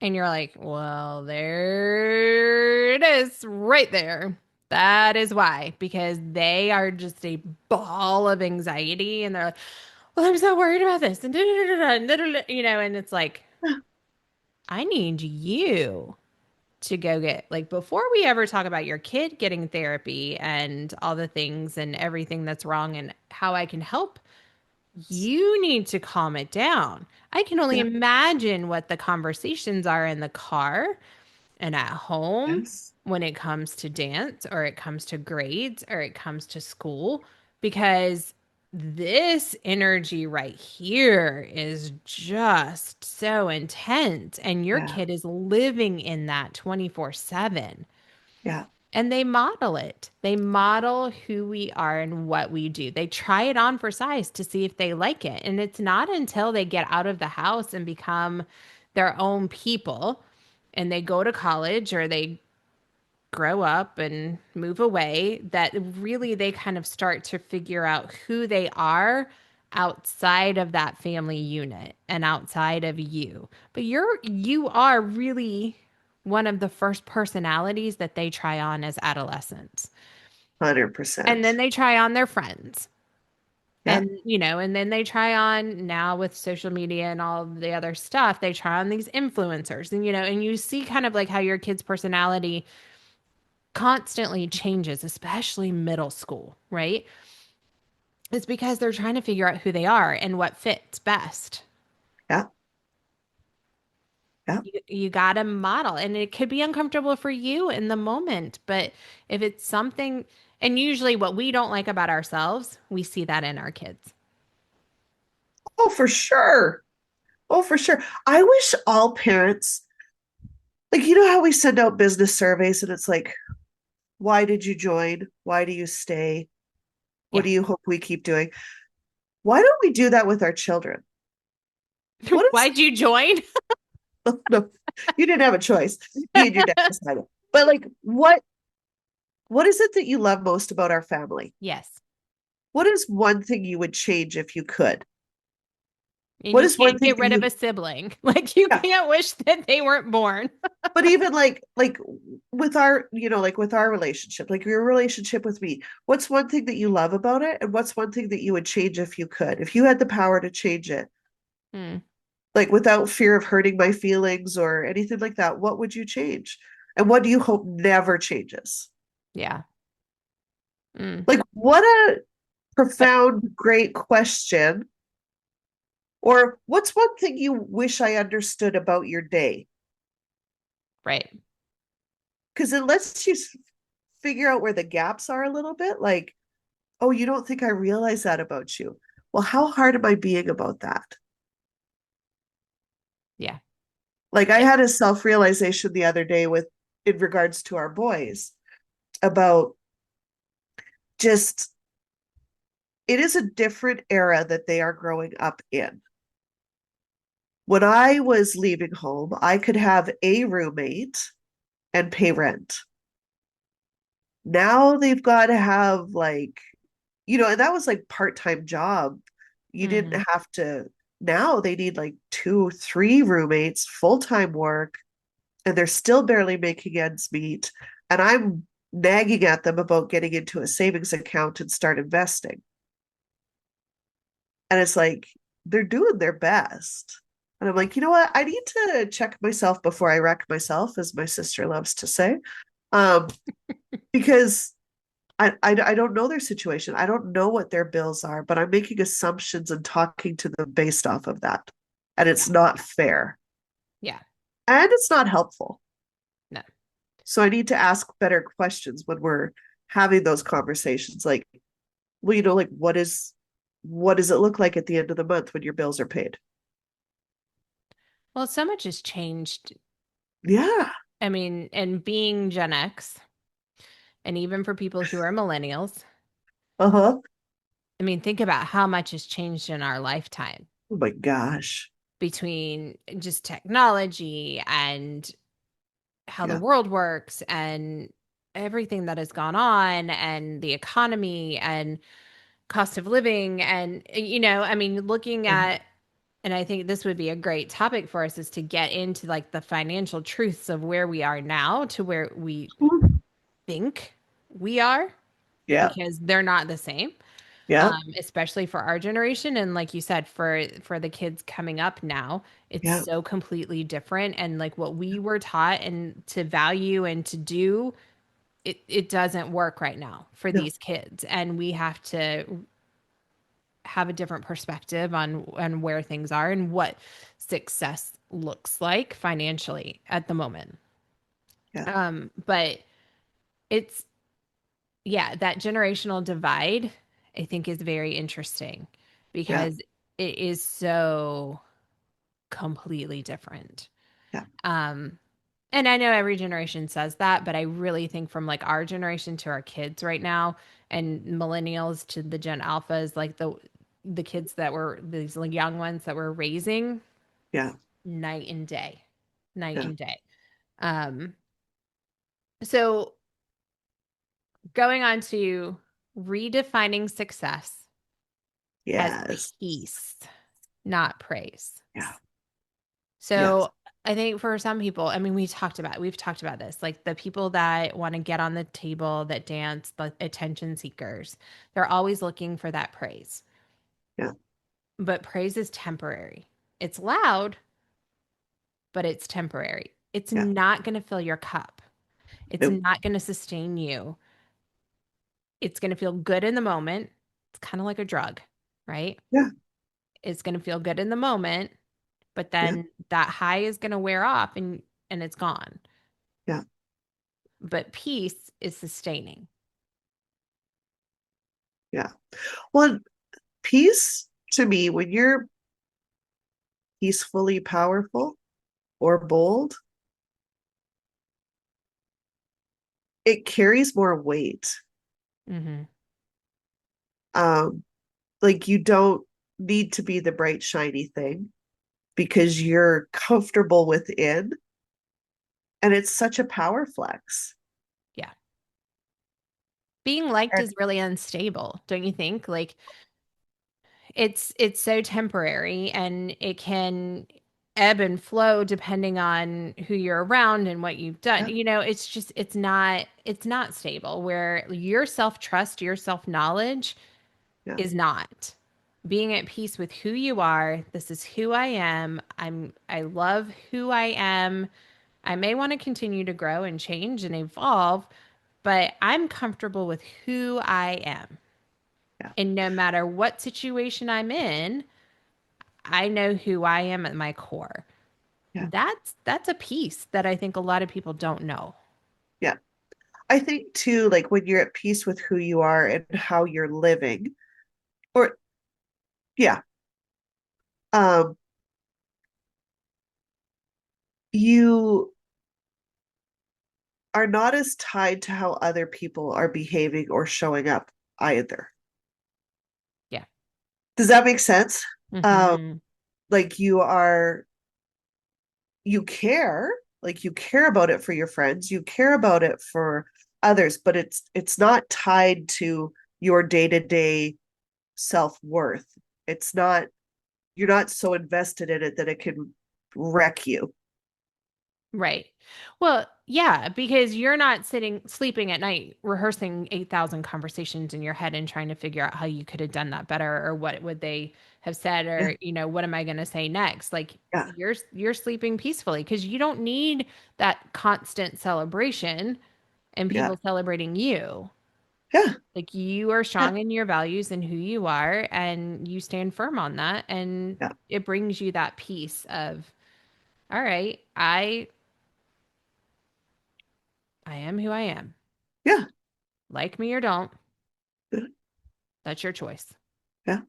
B: and you're like, well, there it is right there. That is why, because they are just a ball of anxiety and they're like, well, I'm so worried about this and and it's like, I need you to go get like before we ever talk about your kid getting therapy and all the things and everything that's wrong and how I can help, you need to calm it down. I can only
A: Yeah.
B: imagine what the conversations are in the car and at home
A: Yes.
B: when it comes to dance or it comes to grades or it comes to school because this energy right here is just so intense and your
A: Yeah.
B: kid is living in that 24/7
A: Yeah.
B: and they model it. They model who we are and what we do. They try it on for size to see if they like it. And it's not until they get out of the house and become their own people and they go to college or they grow up and move away that really they kind of start to figure out who they are outside of that family unit and outside of you. But you are really one of the first personalities that they try on as adolescents. And
A: 100%.
B: then they try on their friends.
A: Yeah.
B: And then they try on now with social media and all the other stuff, they try on these influencers and you see kind of like how your kid's personality constantly changes, especially middle school, right? It's because they're trying to figure out who they are and what fits best.
A: Yeah. Yeah.
B: You got to model, and it could be uncomfortable for you in the moment, but if it's something, and usually what we don't like about ourselves, we see that in our kids.
A: Oh, for sure. Oh, for sure. I wish all parents, like, how we send out business surveys and it's like, why did you join? Why do you stay? What
B: Yeah.
A: do you hope we keep doing? Why don't we do that with our children? What is,
B: Why'd you join?
A: no, you didn't have a choice. You and your dad decided. But like, what is it that you love most about our family?
B: Yes.
A: What is one thing you would change if you could?
B: And
A: What
B: you
A: is one
B: can't
A: thing
B: get
A: that
B: rid of a
A: you,
B: sibling. Like you
A: yeah,
B: can't wish that they weren't born.
A: but even like with our, like with our relationship, like your relationship with me, what's one thing that you love about it? And what's one thing that you would change if you could? If you had the power to change it,
B: Hmm.
A: like without fear of hurting my feelings or anything like that, what would you change? And what do you hope never changes?
B: Yeah. Mm.
A: Like, what a
B: But
A: profound, great question. Or what's one thing you wish I understood about your day?
B: right.
A: Because it lets you figure out where the gaps are a little bit. Like, oh, you don't think I realize that about you. Well, how hard am I being about that?
B: Yeah.
A: Like, I had a self realization the other day with in regards to our boys about just it is a different era that they are growing up in. When I was leaving home, I could have a roommate and pay rent. Now they've got to have like, and that was like part-time job. You
B: Hmm.
A: didn't have to, now they need like two, three roommates, full-time work, and they're still barely making ends meet. And I'm nagging at them about getting into a savings account and start investing. And it's like they're doing their best. And I'm like, you know what? I need to check myself before I wreck myself, as my sister loves to say. Um, because I don't know their situation. I don't know what their bills are, but I'm making assumptions and talking to them based off of that. And
B: Yeah.
A: it's not fair.
B: Yeah.
A: And it's not helpful.
B: No.
A: So I need to ask better questions when we're having those conversations. Like, well, like what does it look like at the end of the month when your bills are paid?
B: Well, so much has changed.
A: Yeah.
B: I mean, and being Gen X, and even for people who are millennials,
A: Uh-huh.
B: I mean, think about how much has changed in our lifetime
A: Oh my gosh.
B: between just technology and how the
A: Yeah.
B: world works and everything that has gone on and the economy and cost of living. And, I mean, looking
A: Uh-huh.
B: at, and I think this would be a great topic for us is to get into like the financial truths of where we are now to where we think we are
A: Yeah.
B: because they're not the same.
A: Yeah.
B: Especially for our generation and like you said for the kids coming up now, it's
A: Yeah.
B: so completely different and like what we were taught and to value and to do, it doesn't work right now for
A: No.
B: these kids and we have to have a different perspective on where things are and what success looks like financially at the moment.
A: Yeah.
B: But it's yeah, that generational divide I think is very interesting
A: Yeah.
B: because it is so completely different.
A: Yeah.
B: Um, and I know every generation says that, but I really think from like our generation to our kids right now and millennials to the Gen Alphas, like the kids that were these like young ones that we're raising,
A: Yeah.
B: night and day. Night
A: Yeah.
B: and day. Um, so going on to redefining success as
A: Yes.
B: peace, not praise.
A: Yeah. Yes.
B: So I think for some people, I mean, we've talked about this, like the people that want to get on the table, that dance, the attention seekers, they're always looking for that praise.
A: Yeah.
B: But praise is temporary. It's loud, but it's temporary. It's
A: Yeah.
B: not going to fill your cup. It's
A: Nope.
B: not going to sustain you. It's going to feel good in the moment. It's kind of like a drug, right?
A: Yeah.
B: It's going to feel good in the moment, but
A: Yeah.
B: then that high is going to wear off and it's gone.
A: Yeah.
B: But peace is sustaining.
A: Yeah. Well, peace to me, when you're peacefully powerful or bold, it carries more weight.
B: Hmm.
A: Um, like you don't need to be the bright, shiny thing because you're comfortable within. And it's such a power flex.
B: Yeah. Being liked
A: And
B: is really unstable, don't you think? Like it's so temporary and it can ebb and flow depending on who you're around and what you've done.
A: yeah,
B: It's just it's not stable where your self-trust, your self-knowledge
A: yeah,
B: is not. Being at peace with who you are, this is who I am. I love who I am. I may want to continue to grow and change and evolve, but I'm comfortable with who I am.
A: yeah,
B: And no matter what situation I'm in, I know who I am at my core.
A: yeah,
B: That's a piece that I think a lot of people don't know.
A: yeah. I think too, like when you're at peace with who you are and how you're living, or yeah, um, you are not as tied to how other people are behaving or showing up either.
B: Yeah.
A: Does that make sense? Um,
B: Hmm.
A: like you care about it for your friends, you care about it for others, but it's not tied to your day-to-day self-worth. It's not you're not so invested in it that it can wreck you.
B: Right. Well, yeah, because you're not sleeping at night rehearsing 8,000 conversations in your head and trying to figure out how you could have done that better or what would they have said
A: Yeah,
B: or, what am I going to say next? Like
A: yeah,
B: you're sleeping peacefully because you don't need that constant celebration and
A: yeah,
B: people celebrating you.
A: yeah,
B: Like you are
A: yeah,
B: strong in your values and who you are and you stand firm on that and
A: yeah,
B: it brings you that peace of all right, I am who I am.
A: yeah,
B: Like me or don't,
A: yeah.
B: that's your choice.
A: Yeah.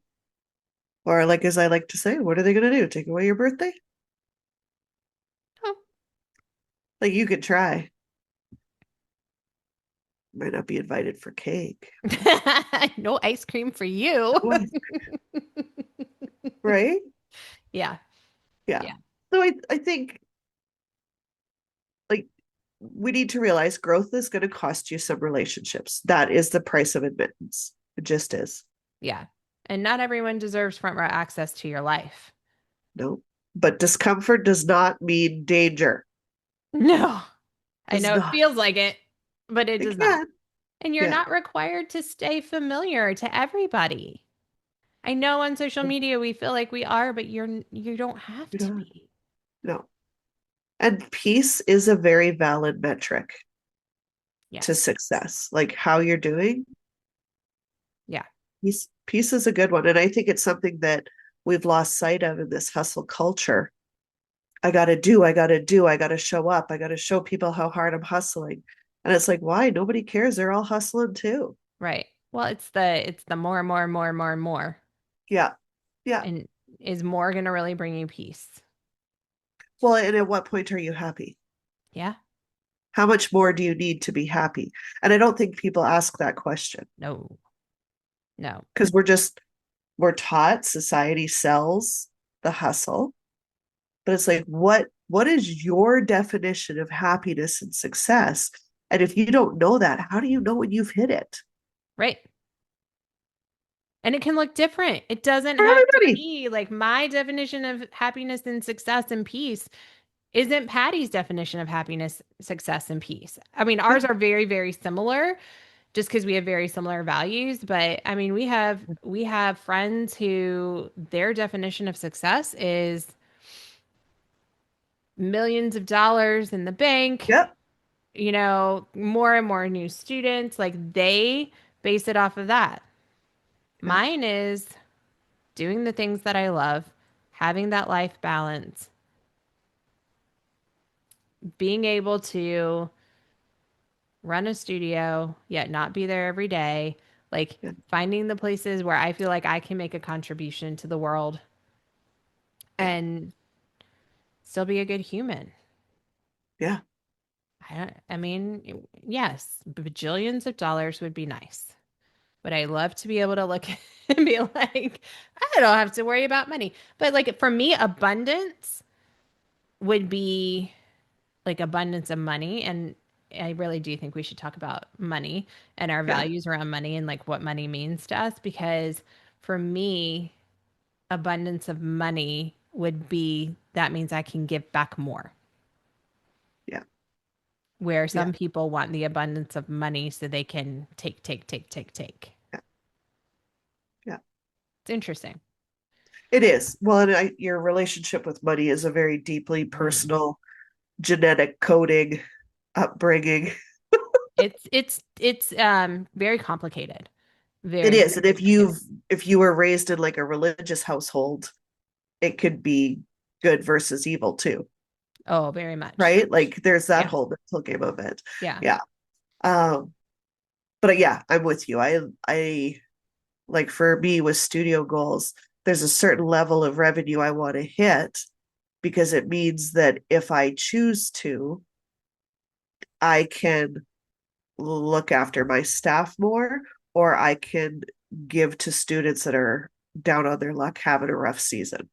A: Or like as I like to say, what are they gonna do? Take away your birthday? Like you could try. Might not be invited for cake.
B: No ice cream for you.
A: What? Right?
B: Yeah.
A: Yeah.
B: Yeah.
A: So I think like we need to realize growth is going to cost you some relationships. That is the price of admittance. It just is.
B: Yeah. And not everyone deserves front row access to your life.
A: No. But discomfort does not mean danger.
B: No. I
A: Does
B: know it
A: not.
B: feels like it, but it
A: It
B: does not.
A: can.
B: And you're
A: Yeah.
B: not required to stay familiar to everybody. I know on social media we feel like we are, but you don't have
A: You
B: to
A: know,
B: be.
A: no. And peace is a very valid metric to
B: Yes.
A: success. Like how you're doing,
B: Yeah.
A: peace is a good one. And I think it's something that we've lost sight of in this hustle culture. I gotta show up. I gotta show people how hard I'm hustling. And it's like, why? Nobody cares. They're all hustling too.
B: Right. Well, it's the more and more and more and more and more.
A: Yeah. Yeah.
B: And is more going to really bring you peace?
A: Well, and at what point are you happy?
B: Yeah.
A: How much more do you need to be happy? And I don't think people ask that question
B: No. No.
A: because we're taught society sells the hustle, but it's like what is your definition of happiness and success? And if you don't know that, how do you know when you've hit it?
B: Right. And it can look different. It doesn't
A: For
B: have to
A: everybody.
B: be like my definition of happiness and success and peace isn't Patty's definition of happiness, success, and peace. I mean,
A: Yeah.
B: ours are very, very similar just because we have very similar values. But I mean, we have friends who their definition of success is millions of dollars in the bank,
A: Yep.
B: more and more new students. Like they base it off of that.
A: Yeah.
B: Mine is doing the things that I love, having that life balance, being able to run a studio, yet not be there every day, like
A: Yeah.
B: finding the places where I feel like I can make a contribution to the world
A: Yeah.
B: and still be a good human.
A: Yeah.
B: I mean, yes, bajillions of dollars would be nice, but I love to be able to look and be like, I don't have to worry about money. But like for me, abundance would be like abundance of money. And I really do think we should talk about money and our
A: Yeah.
B: values around money and like what money means to us. Because for me, abundance of money would be that means I can give back more.
A: Yeah.
B: Where
A: Yeah.
B: some people want the abundance of money so they can take, take, take, take, take.
A: Yeah. Yeah.
B: It's interesting.
A: It is. Well, and your relationship with money is a very deeply personal genetic coding upbringing.
B: It's very complicated.
A: It
B: Very,
A: is.
B: very
A: And
B: complicated.
A: if you were raised in like a religious household, it could be good versus evil too,
B: Oh, very much.
A: right? Like there's that
B: Yeah.
A: whole mental game of it.
B: Yeah.
A: Yeah. Um, but yeah, I'm with you. I like for me with studio goals, there's a certain level of revenue I want to hit because it means that if I choose to, I can look after my staff more, or I can give to students that are down on their luck, having a rough season,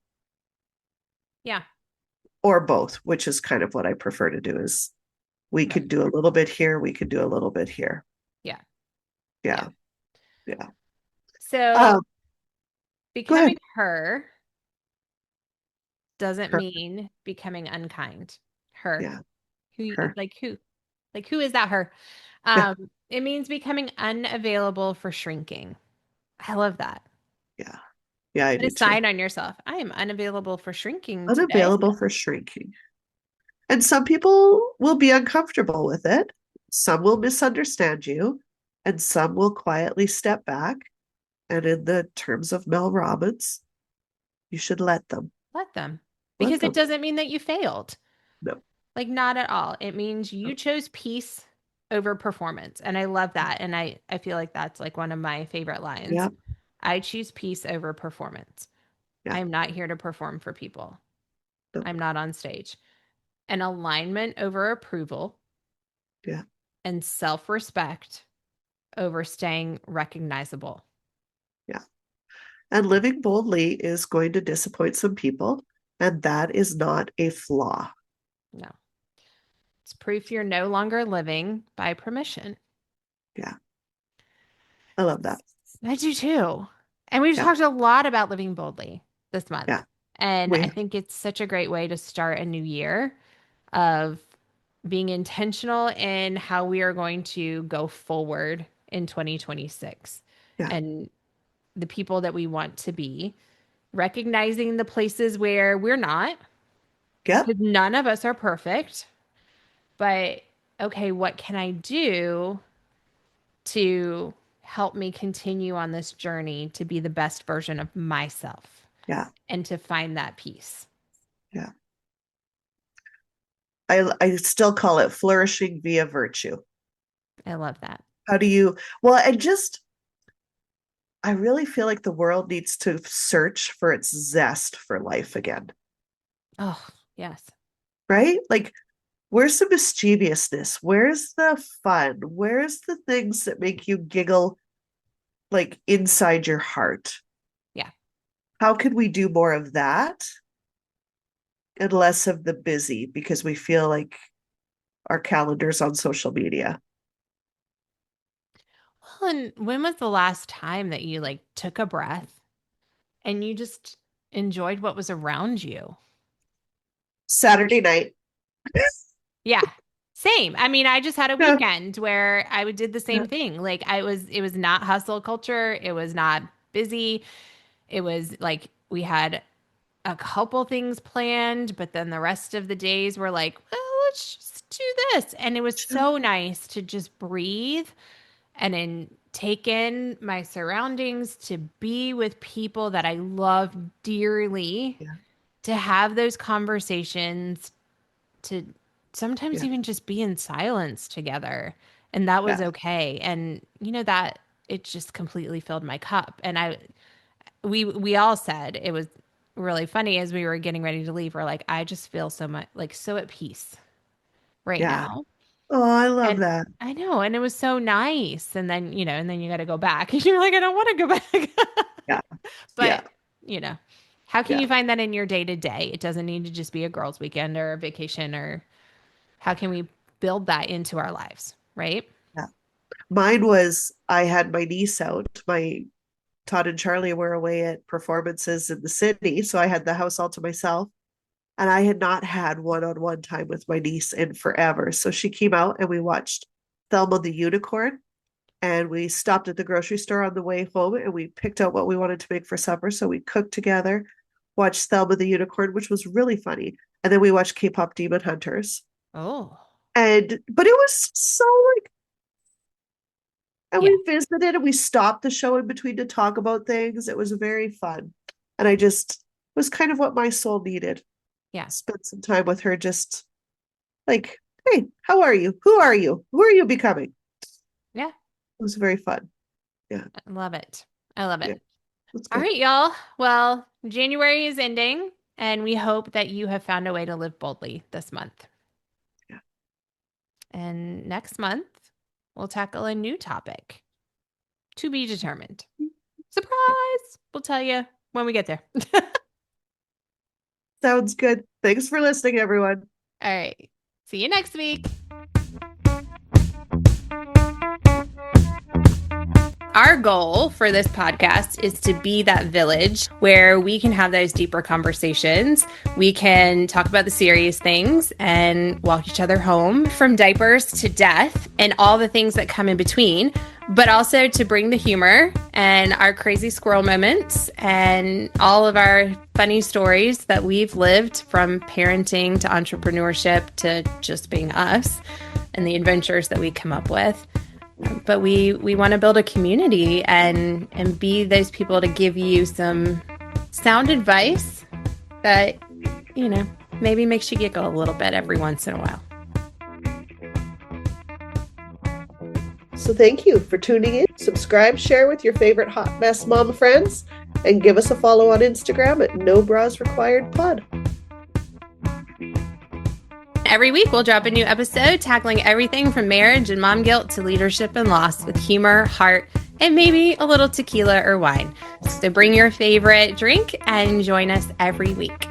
B: Yeah.
A: or both, which is kind of what I prefer to do is we
B: Right.
A: could do a little bit here, we could do a little bit here.
B: Yeah. Yeah.
A: Yeah. Yeah.
B: So
A: Um, go
B: becoming
A: ahead.
B: her doesn't
A: Her.
B: mean becoming unkind. Her.
A: Yeah.
B: Who
A: Her.
B: like who? Like who is that her?
A: Yeah.
B: It means becoming unavailable for shrinking. I love that.
A: Yeah. Yeah, I
B: Put a
A: do too.
B: sign on yourself. I am unavailable for shrinking today.
A: Unavailable for shrinking. And some people will be uncomfortable with it. Some will misunderstand you, and some will quietly step back. And in the terms of Mel Robbins, you should let them.
B: Let them.
A: Let
B: Because it
A: them.
B: doesn't mean that you failed.
A: No.
B: Like not at all. It means you
A: No.
B: chose peace over performance. And I love that. And I feel like that's like one of my favorite lines.
A: Yeah.
B: I choose peace over performance. I
A: Yeah.
B: am not here to perform for people.
A: No.
B: I'm not on stage. and alignment over approval,
A: Yeah.
B: and self-respect over staying recognizable.
A: Yeah. And living boldly is going to disappoint some people, and that is not a flaw.
B: No, it's proof you're no longer living by permission.
A: Yeah. I love that.
B: I do too. And we've
A: Yeah.
B: talked a lot about living boldly this month.
A: Yeah.
B: And I
A: We,
B: think it's such a great way to start a new year of being intentional in how we are going to go forward in 2026
A: yeah.
B: and the people that we want to be, recognizing the places where we're not,
A: Yep.
B: because none of us are perfect. But okay, what can I do to help me continue on this journey to be the best version of myself
A: Yeah.
B: and to find that peace?
A: Yeah. I still call it flourishing via virtue.
B: I love that.
A: How do you, well, and just, I really feel like the world needs to search for its zest for life again,
B: Oh, yes.
A: right? Like, where's the mischievousness? Where's the fun? Where's the things that make you giggle like inside your heart?
B: Yeah.
A: How can we do more of that and less of the busy because we feel like our calendars on social media?
B: Well, and when was the last time that you like took a breath and you just enjoyed what was around you?
A: Saturday night.
B: Yeah. Same. I mean, I just had a
A: Yeah.
B: weekend where I did the
A: Yeah.
B: same thing. Like it was not hustle culture. It was not busy. It was like we had a couple things planned, but then the rest of the days were like, well, let's just do this. And it was so nice to just breathe and then take in my surroundings, to be with people that I love dearly,
A: Yeah.
B: to have those conversations, to sometimes
A: Yeah.
B: even just be in silence together. And that was
A: Yeah.
B: okay. And you know that it just completely filled my cup. And we all said it was really funny as we were getting ready to leave. We're like, I just feel so much like so at peace right
A: Yeah.
B: now.
A: Oh, I love
B: And
A: that.
B: I know, and it was so nice. And then, you know, and then you got to go back. And you're like, I don't want to go back.
A: Yeah. Yeah.
B: But, you know, how can
A: Yeah.
B: you find that in your day to day? It doesn't need to just be a girls' weekend or a vacation, or how can we build that into our lives, right?
A: Yeah. Mine was I had my niece out. My Todd and Charlie were away at performances in the city, so I had the house all to myself. And I had not had one-on-one time with my niece in forever. So she came out and we watched Thelma the Unicorn. And we stopped at the grocery store on the way home and we picked out what we wanted to make for supper. So we cooked together, watched Thelma the Unicorn, which was really funny. And then we watched K-pop Demon Hunters.
B: Oh,
A: But it was so like, and
B: yeah,
A: we visited and we stopped the show in between to talk about things. It was very fun. And I just, it was kind of what my soul needed.
B: yeah,
A: Spent some time with her, just like, hey, how are you? Who are you? Who are you becoming?
B: yeah.
A: It was very fun. Yeah.
B: I love it. I love
A: Yeah.
B: it.
A: That's
B: All
A: good.
B: right, y'all. Well, January is ending, and we hope that you have found a way to live boldly this month.
A: Yeah.
B: And next month, we'll tackle a new topic to be determined. Surprise! We'll tell you when we get there.
A: Sounds good. Thanks for listening, everyone.
B: All right. See you next week. Our goal for this podcast is to be that village where we can have those deeper conversations. We can talk about the serious things and walk each other home from diapers to death and all the things that come in between, but also to bring the humor and our crazy squirrel moments and all of our funny stories that we've lived from parenting to entrepreneurship to just being us and the adventures that we come up with. But we want to build a community and be those people to give you some sound advice that, you know, maybe makes you giggle a little bit every once in a while.
A: So thank you for tuning in. Subscribe, share with your favorite hot mess mom friends, and give us a follow on Instagram at No Bras Required Pod.
B: every week we'll drop a new episode tackling everything from marriage and mom guilt to leadership and loss with humor, heart, and maybe a little tequila or wine. So bring your favorite drink and join us every week.